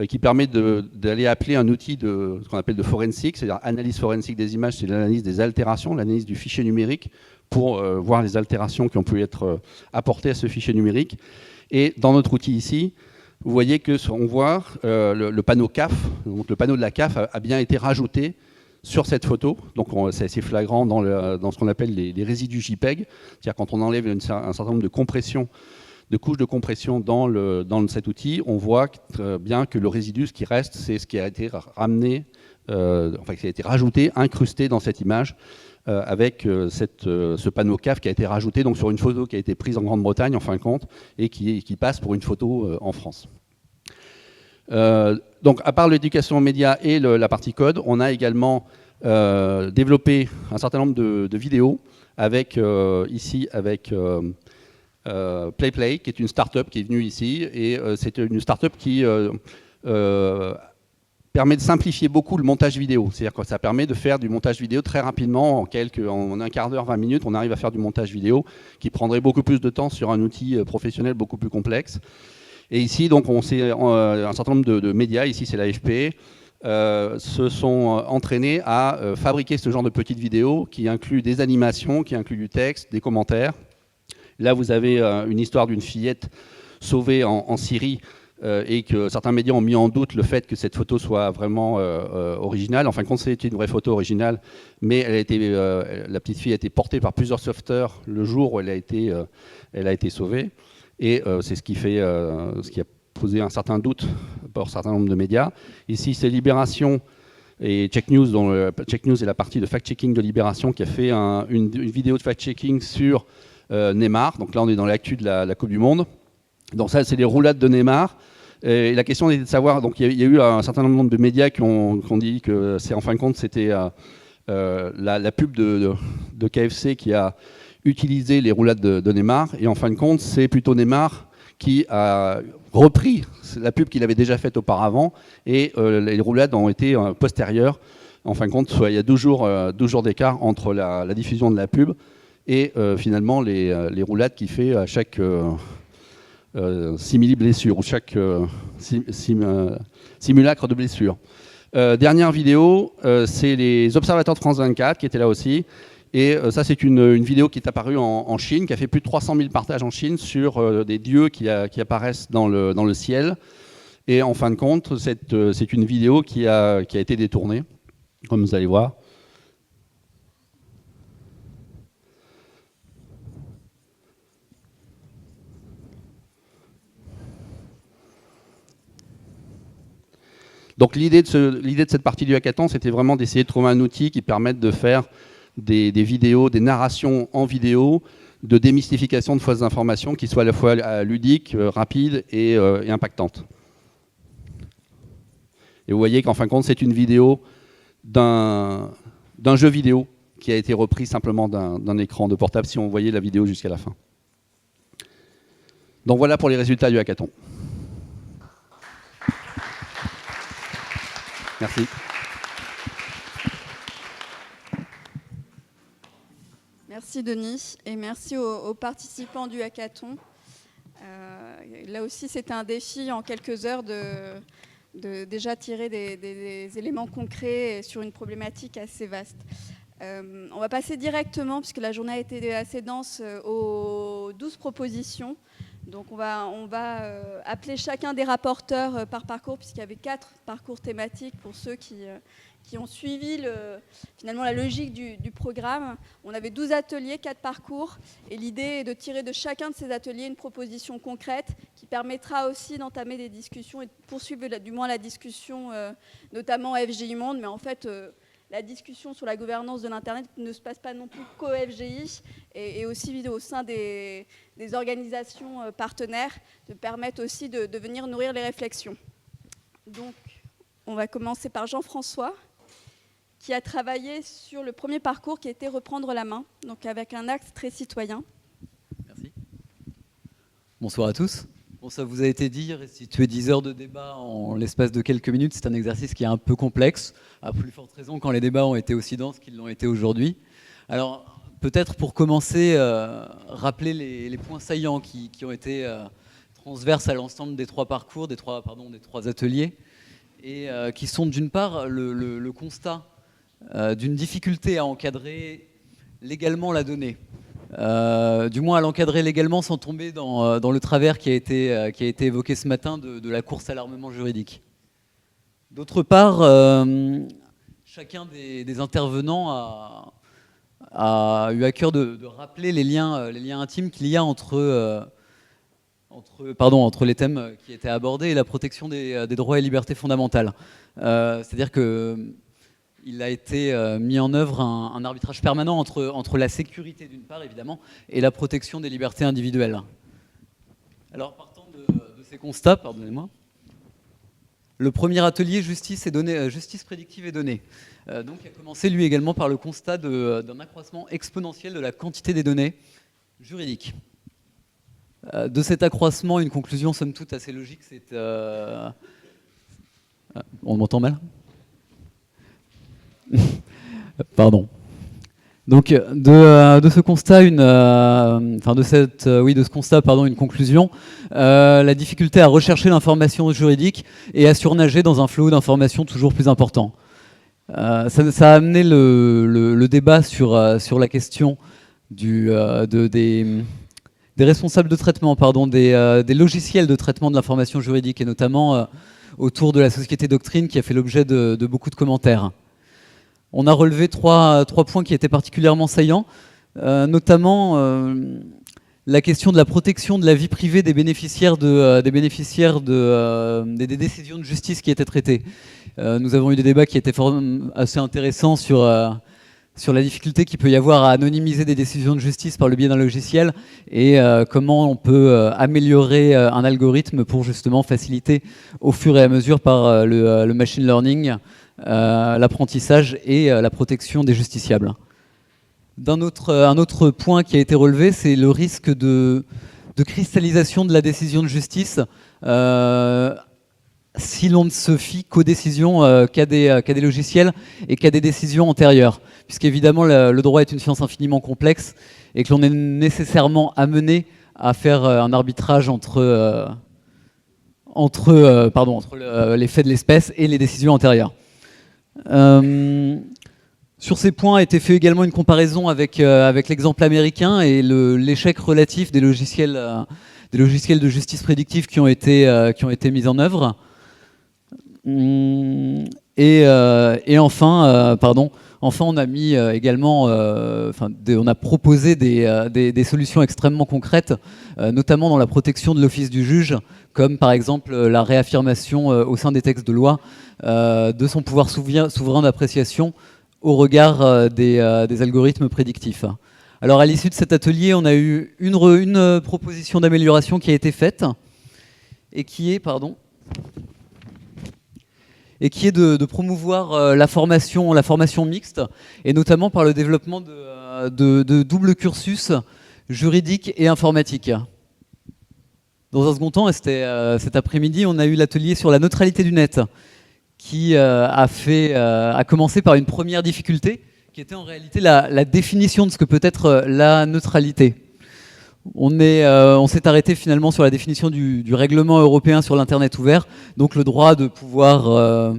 qui permet d'aller appeler un outil ce qu'on appelle de forensic, c'est-à-dire analyse forensique des images, c'est l'analyse des altérations, l'analyse du fichier numérique pour voir les altérations qui ont pu être apportées à ce fichier numérique. Et dans notre outil ici, vous voyez qu'on voit le panneau CAF, donc le panneau de la CAF a bien été rajouté sur cette photo. Donc c'est assez flagrant dans ce qu'on appelle les résidus JPEG, c'est-à-dire quand on enlève un certain nombre de couches de compression dans cet outil, on voit bien que le résidu, ce qui reste, c'est ce qui a été ramené, qui a été rajouté, incrusté dans cette image, avec ce panneau CAF qui a été rajouté donc, sur une photo qui a été prise en Grande-Bretagne en fin de compte et qui passe pour une photo en France. Donc à part l'éducation aux médias et la partie code, on a également développé un certain nombre de vidéos ici avec PlayPlay, qui est une start-up qui est venue ici, et c'est une start-up qui permet de simplifier beaucoup le montage vidéo. C'est-à-dire que ça permet de faire du montage vidéo très rapidement, en un quart d'heure, 20 minutes, on arrive à faire du montage vidéo qui prendrait beaucoup plus de temps sur un outil professionnel beaucoup plus complexe. Et ici, donc, un certain nombre de médias, ici c'est l'AFP, se sont entraînés à fabriquer ce genre de petites vidéos qui incluent des animations, qui incluent du texte, des commentaires. Là, vous avez une histoire d'une fillette sauvée en Syrie, et que certains médias ont mis en doute le fait que cette photo soit vraiment originale. En fin de compte, c'était une vraie photo originale, mais la petite fille a été portée par plusieurs sauveteurs le jour où elle a été sauvée. Et c'est ce qui a posé un certain doute pour un certain nombre de médias. Ici, c'est Libération et Check News, Check News est la partie de fact-checking de Libération, qui a fait une vidéo de fact-checking sur Neymar. Donc là, on est dans l'actu de la Coupe du Monde. Donc ça, c'est les roulades de Neymar. Et la question était de savoir, donc il y a eu un certain nombre de médias qui ont dit que c'est en fin de compte c'était la pub de KFC qui a utilisé les roulades de Neymar, et en fin de compte c'est plutôt Neymar qui a repris la pub qu'il avait déjà faite auparavant, et les roulades ont été postérieures. En fin de compte, il y a 12 jours d'écart entre la diffusion de la pub et finalement les roulades qu'il fait à chaque simili-blessure ou chaque simulacre de blessure. Dernière vidéo, c'est les observateurs de France 24 qui étaient là aussi. Et ça, c'est une vidéo qui est apparue en Chine, qui a fait plus de 300 000 partages en Chine sur des dieux qui apparaissent dans le ciel. Et en fin de compte, c'est une vidéo qui a été détournée, comme vous allez voir. Donc l'idée de cette partie du hackathon, c'était vraiment d'essayer de trouver un outil qui permette de faire des vidéos, des narrations en vidéo, de démystification de fausses informations qui soient à la fois ludiques, rapides et impactantes. Et vous voyez qu'en fin de compte, c'est une vidéo d'un jeu vidéo qui a été repris simplement d'un écran de portable, si on voyait la vidéo jusqu'à la fin. Donc voilà pour les résultats du hackathon. Merci. Merci Denis, et merci aux participants du hackathon. Là aussi, c'était un défi en quelques heures de déjà tirer des éléments concrets sur une problématique assez vaste. On va passer directement, puisque la journée a été assez dense, aux 12 propositions. Donc on va appeler chacun des rapporteurs par parcours, puisqu'il y avait 4 parcours thématiques pour ceux qui ont suivi finalement la logique du programme. On avait 12 ateliers, 4 parcours, et l'idée est de tirer de chacun de ces ateliers une proposition concrète qui permettra aussi d'entamer des discussions et de poursuivre du moins la discussion, notamment FGI Monde, mais en fait la discussion sur la gouvernance de l'Internet ne se passe pas non plus qu'au FGI, et aussi au sein des organisations partenaires, de permettre aussi de venir nourrir les réflexions. Donc, on va commencer par Jean-François, qui a travaillé sur le premier parcours qui était reprendre la main, donc avec un axe très citoyen. Merci. Bonsoir à tous. Bon, ça vous a été dit, restituer 10 heures de débat en l'espace de quelques minutes, c'est un exercice qui est un peu complexe, à plus forte raison quand les débats ont été aussi denses qu'ils l'ont été aujourd'hui. Alors, peut-être pour commencer, rappeler les points saillants qui ont été transverses à l'ensemble des 3 parcours, des trois ateliers, et qui sont d'une part le constat d'une difficulté à encadrer légalement la donnée. Du moins à l'encadrer légalement sans tomber dans le travers qui a été évoqué ce matin de la course à l'armement juridique. D'autre part, chacun des intervenants a eu à cœur de rappeler les liens intimes qu'il y a entre les thèmes qui étaient abordés et la protection des droits et libertés fondamentales. C'est-à-dire qu'il a été mis en œuvre un arbitrage permanent entre la sécurité d'une part, évidemment, et la protection des libertés individuelles. Alors, partant de ces constats, pardonnez-moi, le premier atelier justice prédictive et données donc a commencé lui également par le constat d'un accroissement exponentiel de la quantité des données juridiques. De cet accroissement, une conclusion somme toute assez logique, On m'entend mal? Pardon. Donc de ce constat, de ce constat, une conclusion. La difficulté à rechercher l'information juridique et à surnager dans un flot d'informations toujours plus important. Ça a amené le débat sur la question des responsables de traitement, des logiciels de traitement de l'information juridique, et notamment autour de la société Doctrine, qui a fait l'objet de beaucoup de commentaires. On a relevé trois points qui étaient particulièrement saillants, notamment la question de la protection de la vie privée des bénéficiaires des décisions de justice qui étaient traitées. Nous avons eu des débats qui étaient assez intéressants sur la difficulté qu'il peut y avoir à anonymiser des décisions de justice par le biais d'un logiciel, et comment on peut améliorer un algorithme pour justement faciliter au fur et à mesure par le machine learning l'apprentissage et la protection des justiciables. Un autre point qui a été relevé, c'est le risque de cristallisation de la décision de justice si l'on ne se fie qu'aux décisions qu'à des logiciels et qu'à des décisions antérieures, puisqu'évidemment le droit est une science infiniment complexe et que l'on est nécessairement amené à faire un arbitrage entre les faits de l'espèce et les décisions antérieures. Sur ces points a été fait également une comparaison avec l'exemple américain et l'échec relatif des logiciels de justice prédictive qui ont été mis en œuvre. Et enfin, on a mis également, on a proposé des solutions extrêmement concrètes, notamment dans la protection de l'office du juge, comme par exemple la réaffirmation au sein des textes de loi de son pouvoir souverain d'appréciation au regard des algorithmes prédictifs. Alors à l'issue de cet atelier, on a eu une proposition d'amélioration qui a été faite et qui est de promouvoir la formation mixte, et notamment par le développement de double cursus juridique et informatique. Dans un second temps, et c'était cet après-midi, on a eu l'atelier sur la neutralité du net, qui a commencé par une première difficulté, qui était en réalité la définition de ce que peut être la neutralité. On s'est arrêté finalement sur la définition du règlement européen sur l'Internet ouvert, donc le droit de pouvoir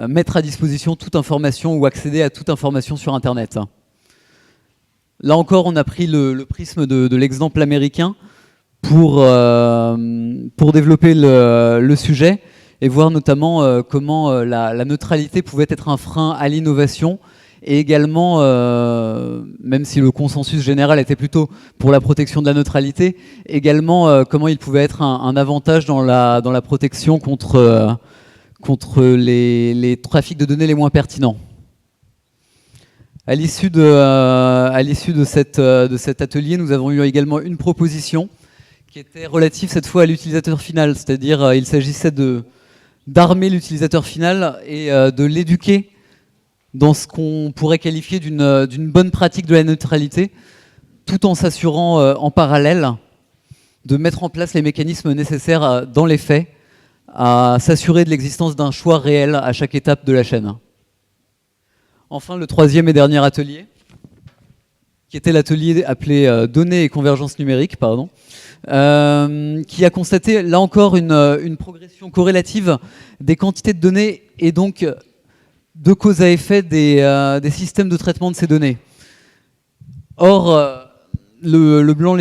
mettre à disposition toute information ou accéder à toute information sur Internet. Là encore, on a pris le prisme de l'exemple américain pour développer le sujet et voir notamment comment la neutralité pouvait être un frein à l'innovation, et également, même si le consensus général était plutôt pour la protection de la neutralité, également comment il pouvait être un avantage dans la protection contre les trafics de données les moins pertinents. À l'issue de cet atelier, nous avons eu également une proposition qui était relative cette fois à l'utilisateur final, c'est-à-dire il s'agissait d'armer l'utilisateur final et de l'éduquer dans ce qu'on pourrait qualifier d'une bonne pratique de la neutralité, tout en s'assurant en parallèle de mettre en place les mécanismes nécessaires dans les faits à s'assurer de l'existence d'un choix réel à chaque étape de la chaîne. Enfin, le troisième et dernier atelier, qui était l'atelier appelé Données et convergence numérique, qui a constaté là encore une progression corrélative des quantités de données et donc de cause à effet des systèmes de traitement de ces données. Or, le blanc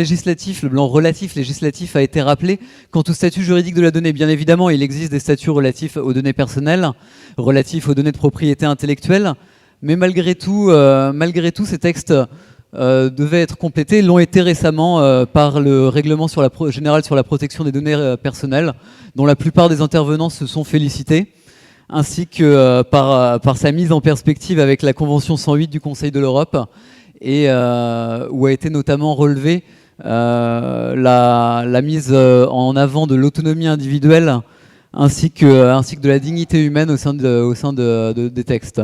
relatif législatif a été rappelé quant au statut juridique de la donnée. Bien évidemment, il existe des statuts relatifs aux données personnelles, relatifs aux données de propriété intellectuelle, mais malgré tout, ces textes devaient être complétés, l'ont été récemment par le règlement général sur la protection des données personnelles, dont la plupart des intervenants se sont félicités, ainsi que par sa mise en perspective avec la Convention 108 du Conseil de l'Europe, et où a été notamment relevée la mise en avant de l'autonomie individuelle ainsi que de la dignité humaine au sein des textes.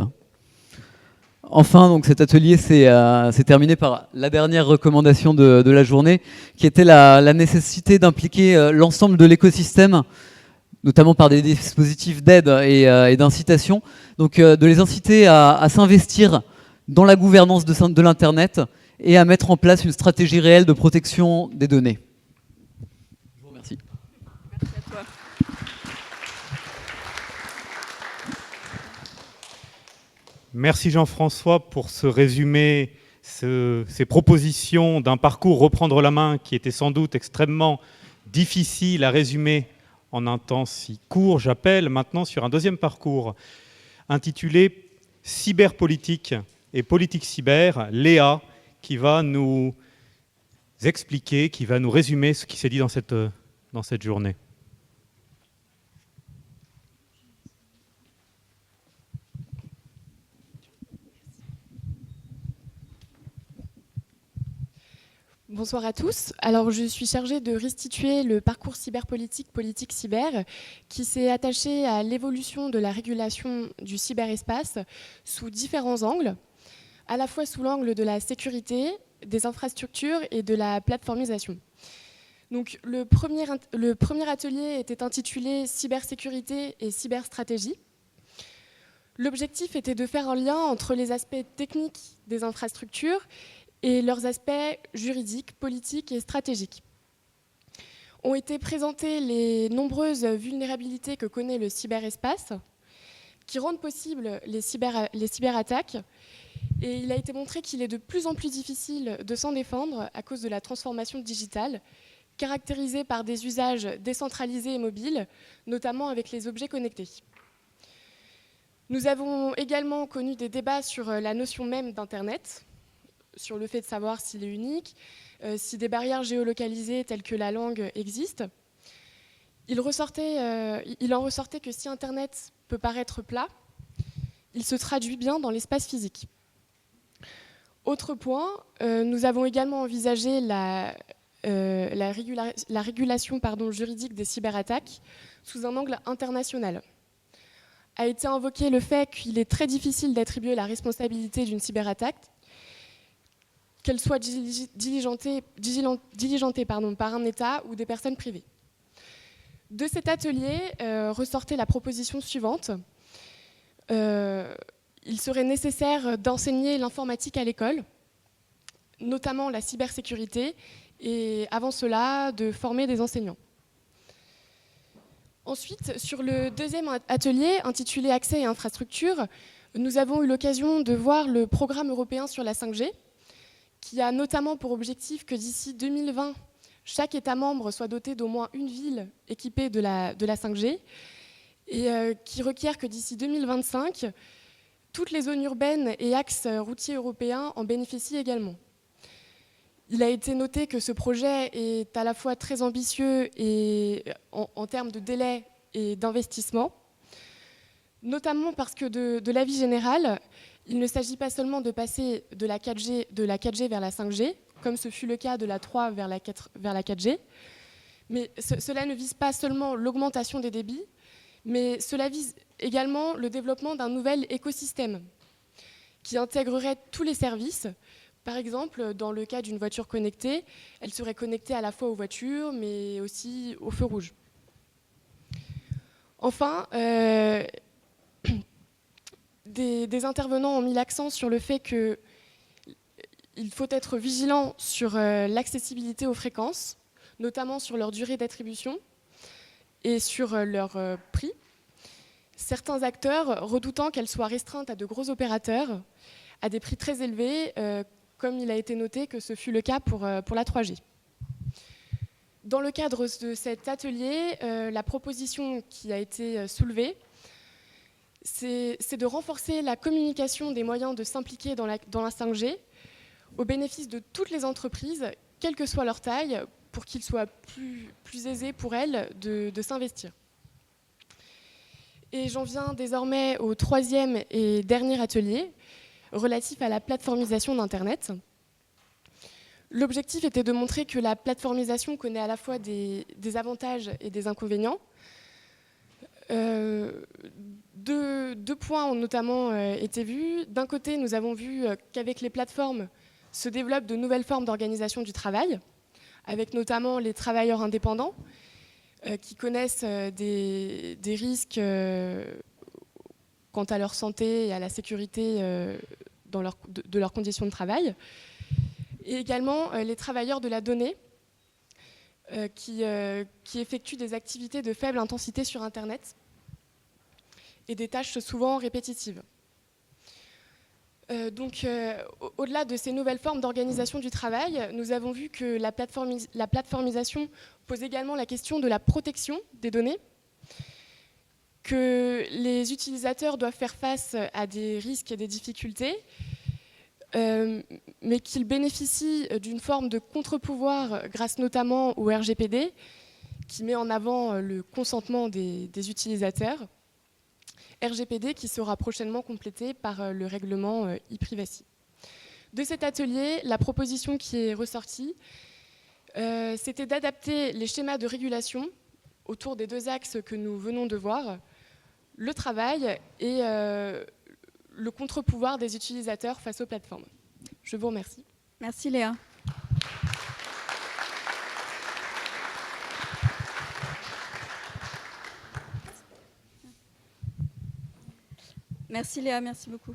Enfin, donc, cet atelier s'est terminé par la dernière recommandation de la journée, qui était la nécessité d'impliquer l'ensemble de l'écosystème notamment par des dispositifs d'aide et d'incitation. Donc de les inciter à s'investir dans la gouvernance de l'Internet et à mettre en place une stratégie réelle de protection des données. Je vous remercie. Merci à toi. Merci Jean-François pour ce résumé, ces propositions d'un parcours reprendre la main qui était sans doute extrêmement difficile à résumer en un temps si court. J'appelle maintenant sur un deuxième parcours intitulé Cyberpolitique et politique cyber, Léa, qui va nous expliquer, qui va nous résumer ce qui s'est dit dans cette journée. Bonsoir à tous. Alors, je suis chargée de restituer le parcours cyberpolitique, politique cyber, qui s'est attaché à l'évolution de la régulation du cyberespace sous différents angles, à la fois sous l'angle de la sécurité, des infrastructures et de la plateformisation. Donc, le premier atelier était intitulé Cybersécurité et cyberstratégie. L'objectif était de faire un lien entre les aspects techniques des infrastructures et leurs aspects juridiques, politiques et stratégiques. Ont été présentées les nombreuses vulnérabilités que connaît le cyberespace, qui rendent possible les cyberattaques, et il a été montré qu'il est de plus en plus difficile de s'en défendre à cause de la transformation digitale, caractérisée par des usages décentralisés et mobiles, notamment avec les objets connectés. Nous avons également connu des débats sur la notion même d'Internet, sur le fait de savoir s'il est unique, si des barrières géolocalisées telles que la langue existent. Il en ressortait que si Internet peut paraître plat, il se traduit bien dans l'espace physique. Autre point, nous avons également envisagé la régulation juridique des cyberattaques sous un angle international. A été invoqué le fait qu'il est très difficile d'attribuer la responsabilité d'une cyberattaque, qu'elle soit diligentée par un État ou des personnes privées. De cet atelier ressortait la proposition suivante. Il serait nécessaire d'enseigner l'informatique à l'école, notamment la cybersécurité, et avant cela, de former des enseignants. Ensuite, sur le deuxième atelier, intitulé Accès et infrastructures, nous avons eu l'occasion de voir le programme européen sur la 5G, qui a notamment pour objectif que d'ici 2020, chaque État membre soit doté d'au moins une ville équipée de la 5G, et qui requiert que d'ici 2025, toutes les zones urbaines et axes routiers européens en bénéficient également. Il a été noté que ce projet est à la fois très ambitieux et en termes de délai et d'investissement, notamment parce que de l'avis général, il ne s'agit pas seulement de passer de la 4G vers la 5G, comme ce fut le cas de la 3 vers la 4G, mais cela ne vise pas seulement l'augmentation des débits, mais cela vise également le développement d'un nouvel écosystème qui intégrerait tous les services. Par exemple, dans le cas d'une voiture connectée, elle serait connectée à la fois aux voitures, mais aussi aux feux rouges. Enfin, des intervenants ont mis l'accent sur le fait qu'il faut être vigilant sur l'accessibilité aux fréquences, notamment sur leur durée d'attribution et sur leur prix. Certains acteurs redoutant qu'elles soient restreintes à de gros opérateurs, à des prix très élevés, comme il a été noté que ce fut le cas pour la 3G. Dans le cadre de cet atelier, la proposition qui a été soulevée, c'est de renforcer la communication des moyens de s'impliquer dans la 5G au bénéfice de toutes les entreprises, quelle que soit leur taille, pour qu'il soit plus aisé pour elles de s'investir. Et j'en viens désormais au troisième et dernier atelier, relatif à la plateformisation d'Internet. L'objectif était de montrer que la plateformisation connaît à la fois des avantages et des inconvénients. Deux points ont notamment été vus. D'un côté, nous avons vu qu'avec les plateformes se développent de nouvelles formes d'organisation du travail, avec notamment les travailleurs indépendants, qui connaissent des risques quant à leur santé et à la sécurité de leurs conditions de travail. Et également les travailleurs de la donnée qui effectuent des activités de faible intensité sur Internet et des tâches souvent répétitives. Au-delà de ces nouvelles formes d'organisation du travail, nous avons vu que la plateformisation pose également la question de la protection des données, que les utilisateurs doivent faire face à des risques et des difficultés, mais qu'ils bénéficient d'une forme de contre-pouvoir grâce notamment au RGPD, qui met en avant le consentement des utilisateurs. RGPD qui sera prochainement complété par le règlement e-privacy. De cet atelier, la proposition qui est ressortie, c'était d'adapter les schémas de régulation autour des deux axes que nous venons de voir, le travail et le contre-pouvoir des utilisateurs face aux plateformes. Je vous remercie. Merci Léa. Merci Léa, merci beaucoup.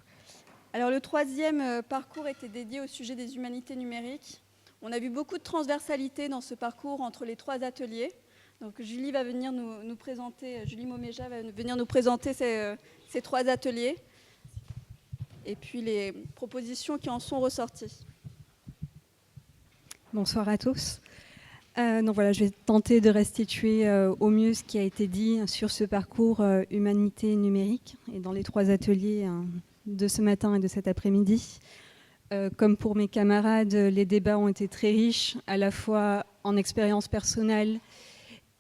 Alors le troisième parcours était dédié au sujet des humanités numériques. On a vu beaucoup de transversalité dans ce parcours entre les trois ateliers. Donc Julie va venir nous présenter, Julie Moméja va venir nous présenter ces trois ateliers et puis les propositions qui en sont ressorties. Bonsoir à tous. Donc voilà, je vais tenter de restituer au mieux ce qui a été dit sur ce parcours humanité numérique et dans les trois ateliers de ce matin et de cet après-midi. Comme pour mes camarades, les débats ont été très riches, à la fois en expérience personnelle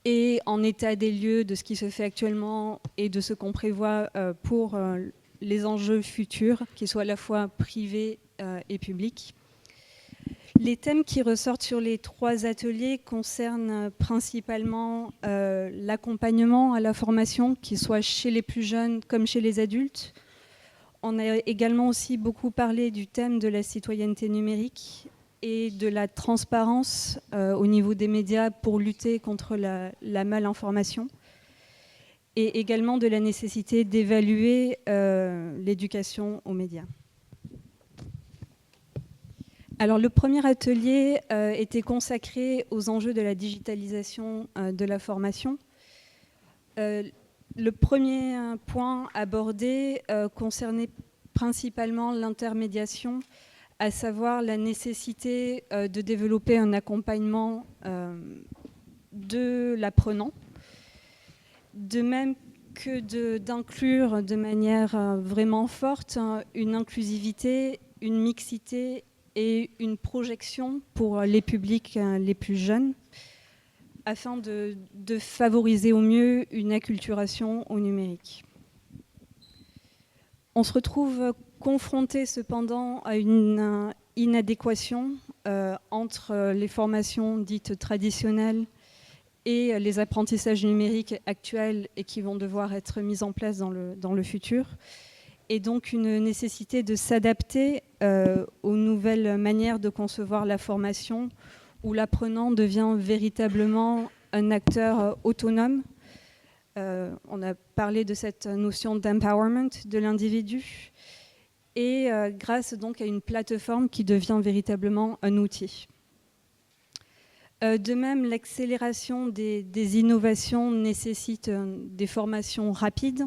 et en état des lieux de ce qui se fait actuellement et de ce qu'on prévoit pour les enjeux futurs, qu'ils soient à la fois privés et publics. Les thèmes qui ressortent sur les trois ateliers concernent principalement l'accompagnement à la formation, qu'il soit chez les plus jeunes comme chez les adultes. On a également aussi beaucoup parlé du thème de la citoyenneté numérique et de la transparence au niveau des médias pour lutter contre la malinformation, et également de la nécessité d'évaluer l'éducation aux médias. Alors, le premier atelier était consacré aux enjeux de la digitalisation de la formation. Le premier point abordé concernait principalement l'intermédiation, à savoir la nécessité de développer un accompagnement de l'apprenant, de même que d'inclure de manière vraiment forte une inclusivité, une mixité et une projection pour les publics les plus jeunes, afin de favoriser au mieux une acculturation au numérique. On se retrouve confronté cependant à une inadéquation entre les formations dites traditionnelles et les apprentissages numériques actuels et qui vont devoir être mis en place dans le futur. Et donc une nécessité de s'adapter aux nouvelles manières de concevoir la formation, où l'apprenant devient véritablement un acteur autonome. On a parlé de cette notion d'empowerment de l'individu, et grâce donc à une plateforme qui devient véritablement un outil. De même, l'accélération des innovations nécessite des formations rapides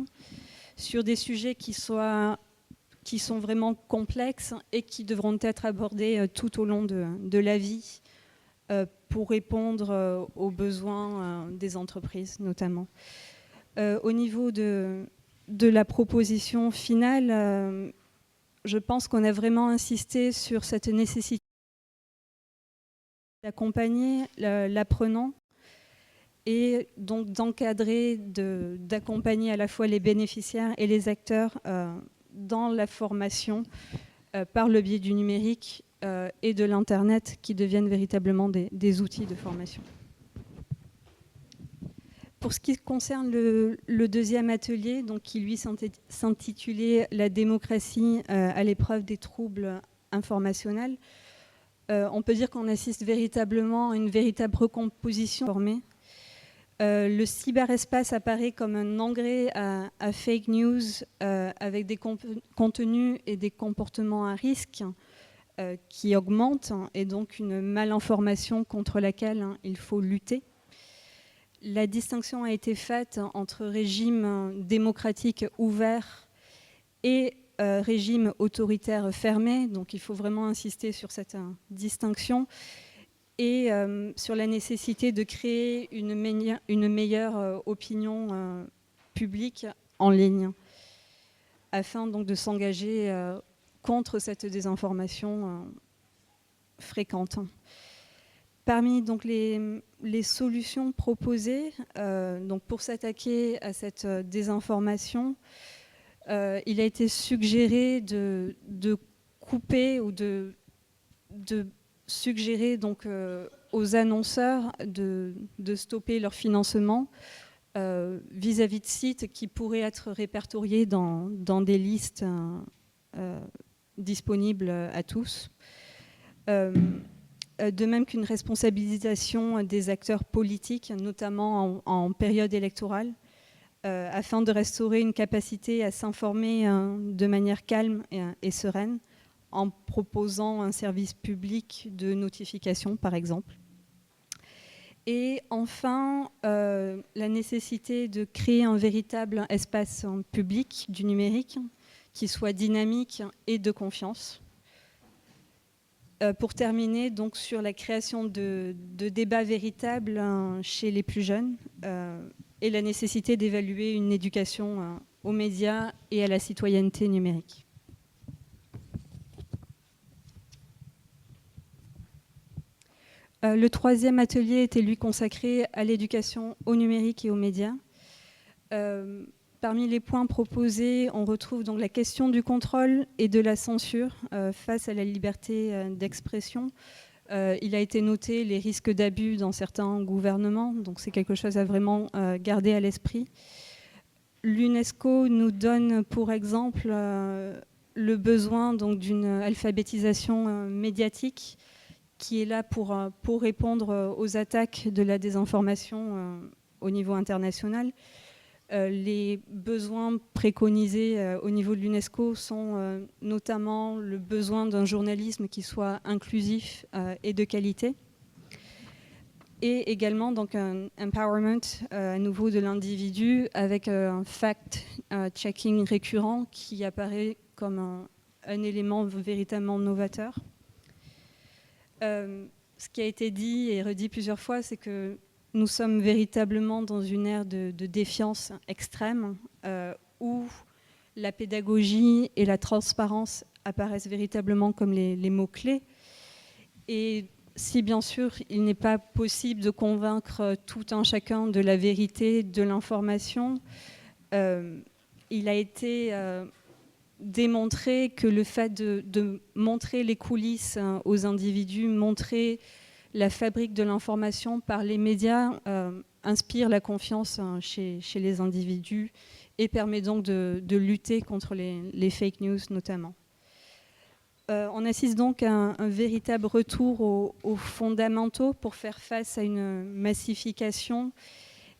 sur des sujets qui sont vraiment complexes et qui devront être abordés tout au long de la vie pour répondre aux besoins des entreprises notamment. Au niveau de la proposition finale, je pense qu'on a vraiment insisté sur cette nécessité d'accompagner l'apprenant et donc d'encadrer, d'accompagner à la fois les bénéficiaires et les acteurs dans la formation par le biais du numérique et de l'Internet qui deviennent véritablement des outils de formation. Pour ce qui concerne le deuxième atelier, donc, qui lui s'intitulait « La démocratie à l'épreuve des troubles informationnels », on peut dire qu'on assiste véritablement à une véritable recomposition formée. Le cyberespace apparaît comme un engrais à fake news avec des contenus et des comportements à risque qui augmentent et donc une malinformation contre laquelle il faut lutter. La distinction a été faite entre régime démocratique ouvert et régime autoritaire fermé, donc il faut vraiment insister sur cette distinction et sur la nécessité de créer une meilleure opinion publique en ligne afin donc de s'engager contre cette désinformation fréquente. Parmi donc, les solutions proposées donc pour s'attaquer à cette désinformation, il a été suggéré de couper ou de suggérer donc, aux annonceurs de stopper leur financement vis-à-vis de sites qui pourraient être répertoriés dans des listes disponibles à tous. De même qu'une responsabilisation des acteurs politiques, notamment en période électorale, afin de restaurer une capacité à s'informer de manière calme et sereine, en proposant un service public de notification, par exemple. Et enfin, la nécessité de créer un véritable espace public du numérique qui soit dynamique et de confiance. Pour terminer, donc, sur la création de débats véritables chez les plus jeunes et la nécessité d'évaluer une éducation aux médias et à la citoyenneté numérique. Le troisième atelier était lui consacré à l'éducation au numérique et aux médias. Parmi les points proposés, on retrouve donc la question du contrôle et de la censure face à la liberté d'expression. Il a été noté les risques d'abus dans certains gouvernements, donc c'est quelque chose à vraiment garder à l'esprit. L'UNESCO nous donne pour exemple le besoin donc d'une alphabétisation médiatique qui est là pour répondre aux attaques de la désinformation au niveau international. Les besoins préconisés au niveau de l'UNESCO sont notamment le besoin d'un journalisme qui soit inclusif et de qualité, et également donc un empowerment à nouveau de l'individu avec un fact-checking récurrent qui apparaît comme un élément véritablement novateur. Ce qui a été dit et redit plusieurs fois, c'est que nous sommes véritablement dans une ère de défiance extrême où la pédagogie et la transparence apparaissent véritablement comme les mots-clés. Et si bien sûr il n'est pas possible de convaincre tout un chacun de la vérité de l'information, il a été démontrer que le fait de montrer les coulisses aux individus, montrer la fabrique de l'information par les médias inspire la confiance chez les individus et permet donc de lutter contre les fake news notamment. On assiste donc à un véritable retour aux fondamentaux pour faire face à une massification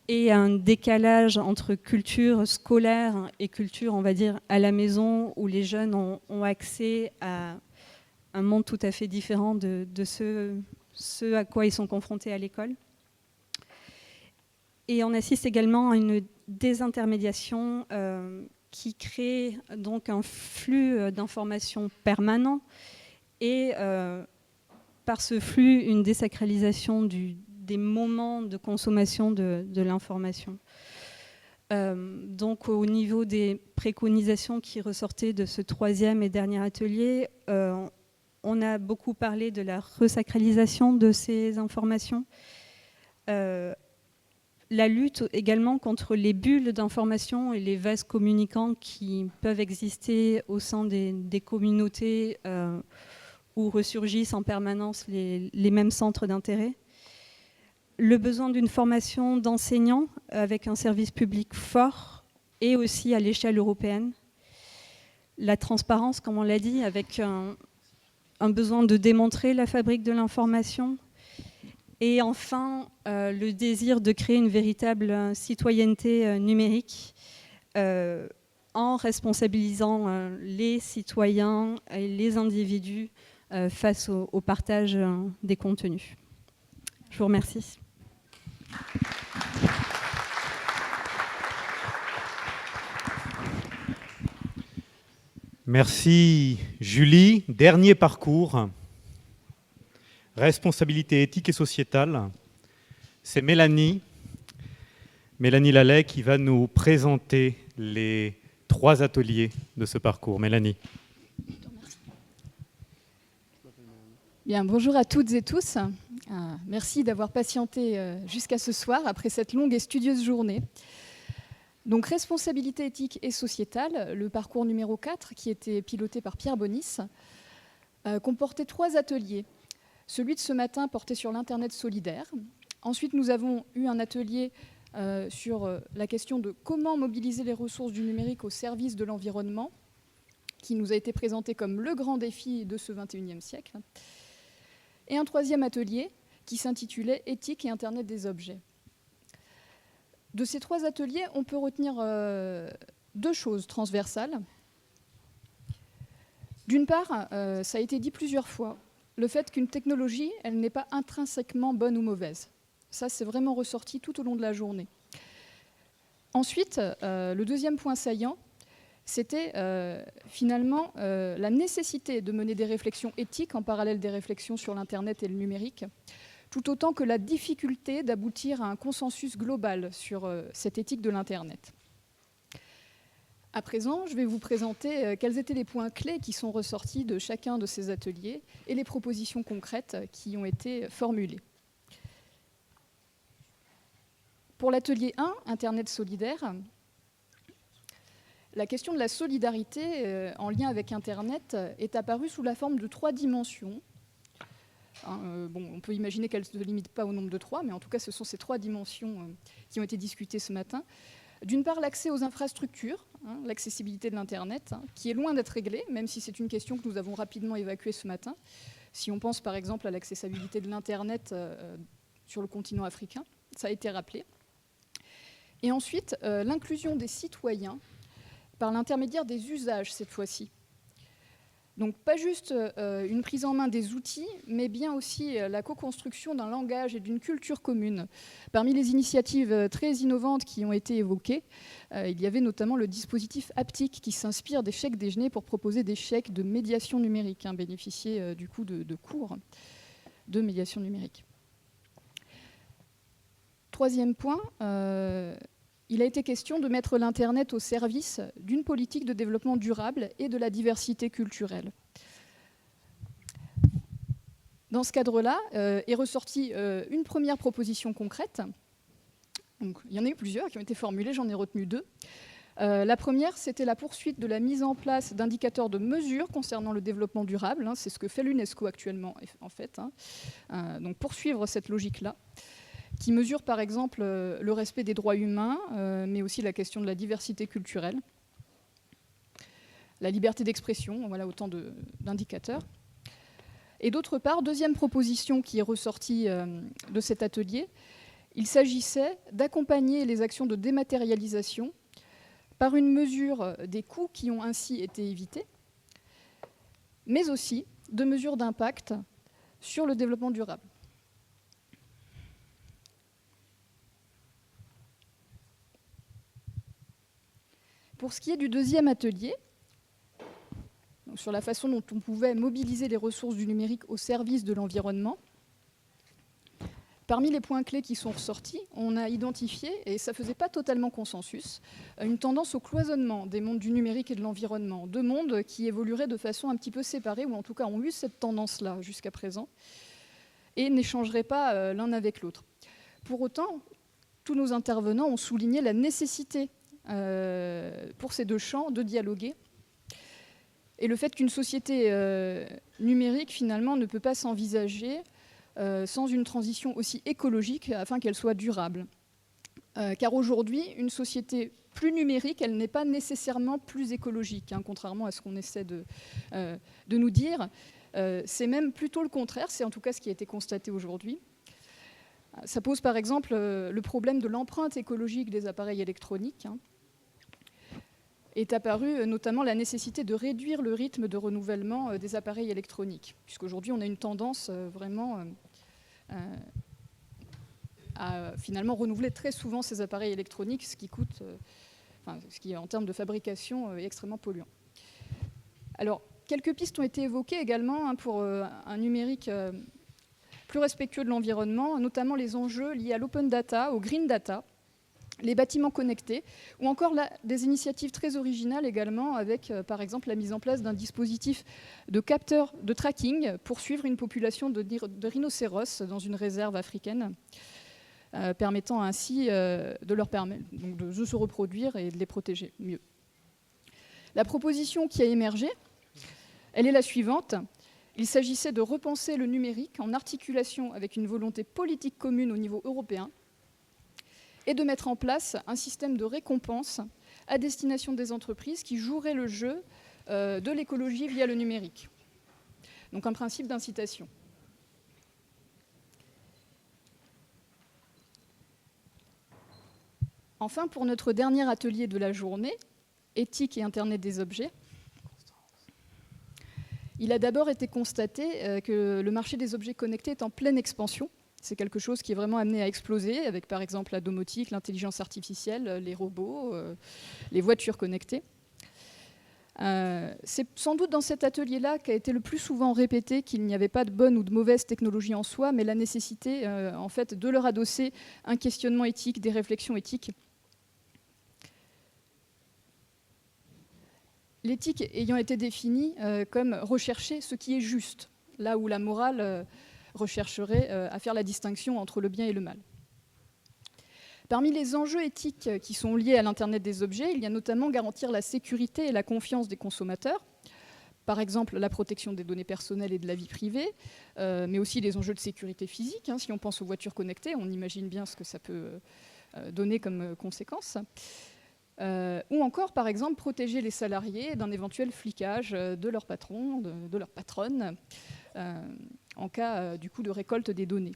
et un décalage entre culture scolaire et culture, on va dire, à la maison, où les jeunes ont accès à un monde tout à fait différent de ce à quoi ils sont confrontés à l'école. Et on assiste également à une désintermédiation qui crée donc un flux d'informations permanent et par ce flux, une désacralisation des moments de consommation de l'information. Donc au niveau des préconisations qui ressortaient de ce troisième et dernier atelier, on a beaucoup parlé de la resacralisation de ces informations, la lutte également contre les bulles d'information et les vases communicants qui peuvent exister au sein des communautés où ressurgissent en permanence les mêmes centres d'intérêt. Le besoin d'une formation d'enseignants avec un service public fort et aussi à l'échelle européenne. La transparence, comme on l'a dit, avec un besoin de démontrer la fabrique de l'information Et enfin, le désir de créer une véritable citoyenneté numérique en responsabilisant les citoyens et les individus face au partage des contenus. Je vous remercie. Merci Julie. Dernier parcours. Responsabilité éthique et sociétale. C'est Mélanie Lallet qui va nous présenter les 3 ateliers de ce parcours. Mélanie. Bien, bonjour à toutes et tous. Merci d'avoir patienté jusqu'à ce soir après cette longue et studieuse journée. Donc, responsabilité éthique et sociétale, le parcours numéro 4, qui était piloté par Pierre Bonis, comportait 3 ateliers. Celui de ce matin portait sur l'Internet solidaire. Ensuite, nous avons eu un atelier sur la question de comment mobiliser les ressources du numérique au service de l'environnement, qui nous a été présenté comme le grand défi de ce XXIe siècle. Et un 3e atelier qui s'intitulait « Éthique et Internet des objets ». De ces 3 ateliers, on peut retenir 2 choses transversales. D'une part, ça a été dit plusieurs fois, le fait qu'une technologie, elle n'est pas intrinsèquement bonne ou mauvaise. Ça, c'est vraiment ressorti tout au long de la journée. Ensuite, le 2e point saillant, c'était finalement la nécessité de mener des réflexions éthiques en parallèle des réflexions sur l'Internet et le numérique, tout autant que la difficulté d'aboutir à un consensus global sur cette éthique de l'Internet. À présent, je vais vous présenter quels étaient les points clés qui sont ressortis de chacun de ces ateliers et les propositions concrètes qui ont été formulées. Pour l'atelier 1, Internet solidaire, la question de la solidarité en lien avec Internet est apparue sous la forme de 3 dimensions. On peut imaginer qu'elle ne se limite pas au nombre de 3, mais en tout cas, ce sont ces 3 dimensions qui ont été discutées ce matin. D'une part, l'accès aux infrastructures, l'accessibilité de l'Internet, qui est loin d'être réglée, même si c'est une question que nous avons rapidement évacuée ce matin. Si on pense par exemple à l'accessibilité de l'Internet sur le continent africain, ça a été rappelé. Et ensuite, l'inclusion des citoyens par l'intermédiaire des usages cette fois-ci. Donc pas juste une prise en main des outils, mais bien aussi la co-construction d'un langage et d'une culture commune. Parmi les initiatives très innovantes qui ont été évoquées, il y avait notamment le dispositif haptique qui s'inspire des chèques déjeuner pour proposer des chèques de médiation numérique, bénéficier du coup de cours de médiation numérique. 3e point, il a été question de mettre l'Internet au service d'une politique de développement durable et de la diversité culturelle. Dans ce cadre-là, est ressortie une première proposition concrète. Donc, il y en a eu plusieurs qui ont été formulées, j'en ai retenu 2. La première, c'était la poursuite de la mise en place d'indicateurs de mesure concernant le développement durable. C'est ce que fait l'UNESCO actuellement, en fait. Donc, poursuivre cette logique-là, qui mesure par exemple le respect des droits humains, mais aussi la question de la diversité culturelle, la liberté d'expression, voilà autant d'indicateurs. Et d'autre part, 2e proposition qui est ressortie de cet atelier, il s'agissait d'accompagner les actions de dématérialisation par une mesure des coûts qui ont ainsi été évités, mais aussi de mesures d'impact sur le développement durable. Pour ce qui est du 2e atelier, donc sur la façon dont on pouvait mobiliser les ressources du numérique au service de l'environnement, parmi les points clés qui sont ressortis, on a identifié, et ça ne faisait pas totalement consensus, une tendance au cloisonnement des mondes du numérique et de l'environnement, 2 mondes qui évolueraient de façon un petit peu séparée, ou en tout cas ont eu cette tendance-là jusqu'à présent, et n'échangeraient pas l'un avec l'autre. Pour autant, tous nos intervenants ont souligné la nécessité pour ces 2 champs de dialoguer, et le fait qu'une société numérique finalement ne peut pas s'envisager sans une transition aussi écologique afin qu'elle soit durable. Car aujourd'hui, une société plus numérique, elle n'est pas nécessairement plus écologique, contrairement à ce qu'on essaie de nous dire. C'est même plutôt le contraire, c'est en tout cas ce qui a été constaté aujourd'hui. Ça pose par exemple le problème de l'empreinte écologique des appareils électroniques. Est apparue notamment la nécessité de réduire le rythme de renouvellement des appareils électroniques, puisqu'aujourd'hui on a une tendance vraiment à finalement renouveler très souvent ces appareils électroniques, ce qui coûte, ce qui en termes de fabrication est extrêmement polluant. Alors, quelques pistes ont été évoquées également pour un numérique plus respectueux de l'environnement, notamment les enjeux liés à l'open data, au green data, les bâtiments connectés, ou encore des initiatives très originales également, avec par exemple la mise en place d'un dispositif de capteur de tracking pour suivre une population de rhinocéros dans une réserve africaine, permettant ainsi de leur permettre donc, de se reproduire et de les protéger mieux. La proposition qui a émergé, elle est la suivante. Il s'agissait de repenser le numérique en articulation avec une volonté politique commune au niveau européen, et de mettre en place un système de récompense à destination des entreprises qui joueraient le jeu de l'écologie via le numérique. Donc un principe d'incitation. Enfin, pour notre dernier atelier de la journée, éthique et Internet des objets, il a d'abord été constaté que le marché des objets connectés est en pleine expansion. C'est quelque chose qui est vraiment amené à exploser, avec par exemple la domotique, l'intelligence artificielle, les robots, les voitures connectées. C'est sans doute dans cet atelier-là qu'a été le plus souvent répété qu'il n'y avait pas de bonne ou de mauvaise technologie en soi, mais la nécessité en fait, de leur adosser un questionnement éthique, des réflexions éthiques. L'éthique ayant été définie comme rechercher ce qui est juste, là où la morale rechercherait à faire la distinction entre le bien et le mal. Parmi les enjeux éthiques qui sont liés à l'Internet des objets, il y a notamment garantir la sécurité et la confiance des consommateurs, par exemple la protection des données personnelles et de la vie privée, mais aussi les enjeux de sécurité physique. Si on pense aux voitures connectées, on imagine bien ce que ça peut donner comme conséquence. Ou encore, par exemple, protéger les salariés d'un éventuel flicage de leur patron, de leur patronne, en cas du coup de récolte des données.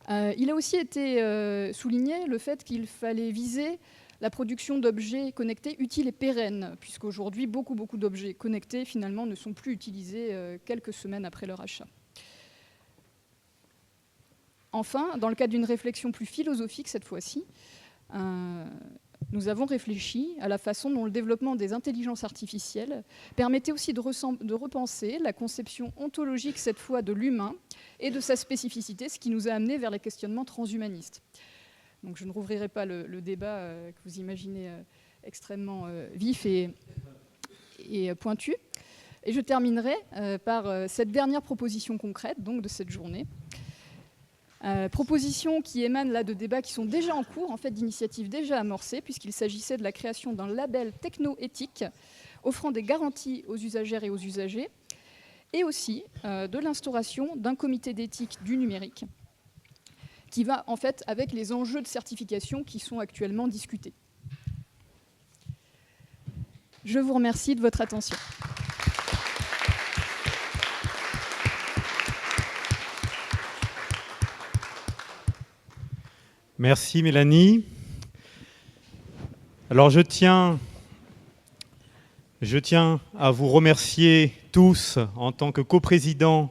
Il a aussi été souligné le fait qu'il fallait viser la production d'objets connectés utiles et pérennes, puisqu'aujourd'hui, beaucoup d'objets connectés, finalement, ne sont plus utilisés quelques semaines après leur achat. Enfin, dans le cadre d'une réflexion plus philosophique cette fois-ci, nous avons réfléchi à la façon dont le développement des intelligences artificielles permettait aussi de repenser la conception ontologique, cette fois, de l'humain et de sa spécificité, ce qui nous a amené vers les questionnements transhumanistes. Donc, je ne rouvrirai pas le débat que vous imaginez extrêmement vif et pointu. Et je terminerai par cette dernière proposition concrète donc, de cette journée. Proposition qui émane là de débats qui sont déjà en cours, en fait d'initiatives déjà amorcées, puisqu'il s'agissait de la création d'un label techno-éthique offrant des garanties aux usagères et aux usagers, et aussi de l'instauration d'un comité d'éthique du numérique qui va en fait avec les enjeux de certification qui sont actuellement discutés. Je vous remercie de votre attention. Merci Mélanie. Alors je tiens à vous remercier tous en tant que coprésident,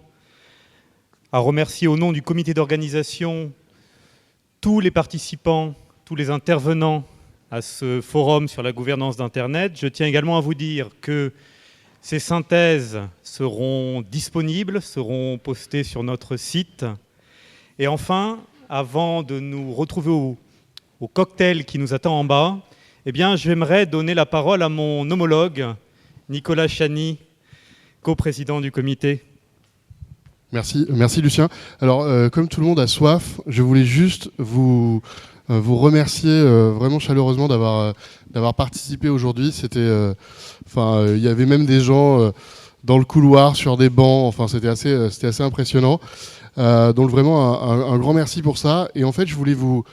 à remercier au nom du comité d'organisation tous les participants, tous les intervenants à ce forum sur la gouvernance d'Internet. Je tiens également à vous dire que ces synthèses seront disponibles, seront postées sur notre site. Et enfin, avant de nous retrouver au cocktail qui nous attend en bas, eh bien, j'aimerais donner la parole à mon homologue, Nicolas Chani, coprésident du comité. Merci Lucien. Alors, comme tout le monde a soif, je voulais juste vous remercier vraiment chaleureusement d'avoir participé aujourd'hui. C'était, il y avait même des gens dans le couloir, sur des bancs. Enfin, c'était assez impressionnant. Donc vraiment un grand merci pour ça. Et en fait, je voulais vous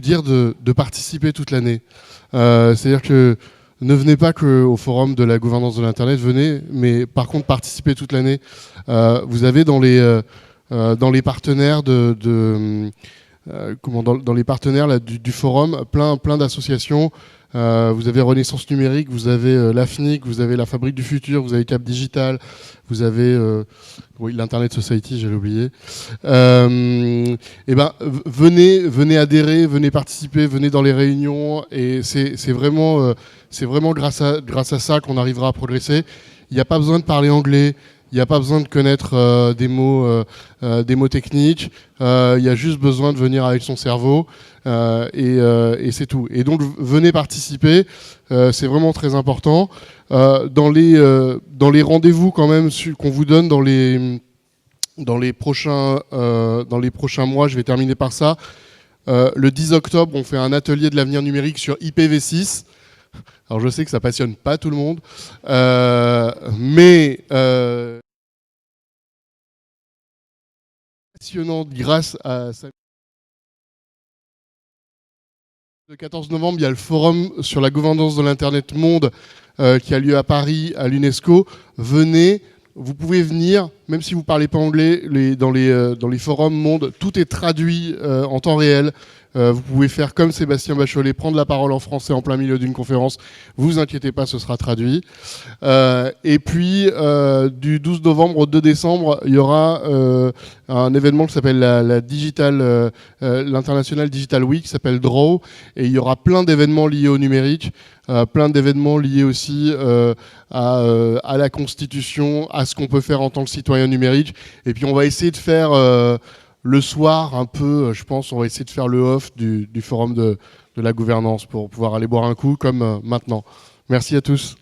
dire de participer toute l'année. C'est-à-dire que ne venez pas qu'au forum de la gouvernance de l'Internet, venez, mais par contre participez toute l'année. Vous avez dans dans les partenaires dans les partenaires là, du forum, plein d'associations. Vous avez Renaissance Numérique, vous avez l'AFNIC, vous avez la Fabrique du Futur, vous avez Cap Digital, vous avez l'Internet Society, j'allais oublier. Venez adhérer, venez participer, venez dans les réunions, et c'est vraiment grâce à ça qu'on arrivera à progresser. Il n'y a pas besoin de parler anglais. Il n'y a pas besoin de connaître des mots techniques. Il y a juste besoin de venir avec son cerveau et c'est tout. Et donc venez participer, c'est vraiment très important. Dans les rendez-vous quand même qu'on vous donne dans les prochains mois, je vais terminer par ça. Le 10 octobre, on fait un atelier de l'avenir numérique sur IPv6. Alors je sais que ça passionne pas tout le monde, mais passionnant grâce à ça. Le 14 novembre, il y a le forum sur la gouvernance de l'Internet monde qui a lieu à Paris, à l'UNESCO. Venez, vous pouvez venir, même si vous ne parlez pas anglais, dans les forums monde, tout est traduit en temps réel. Vous pouvez faire comme Sébastien Bacholet, prendre la parole en français en plein milieu d'une conférence. Vous inquiétez pas, ce sera traduit. Et puis, du 12 novembre au 2 décembre, il y aura un événement qui s'appelle l'International Digital Week, qui s'appelle DRAW. Et il y aura plein d'événements liés au numérique, plein d'événements liés aussi à la Constitution, à ce qu'on peut faire en tant que citoyen numérique. Et puis, on va essayer de faire... le soir, un peu, je pense, on va essayer de faire le off du forum de la gouvernance pour pouvoir aller boire un coup comme maintenant. Merci à tous.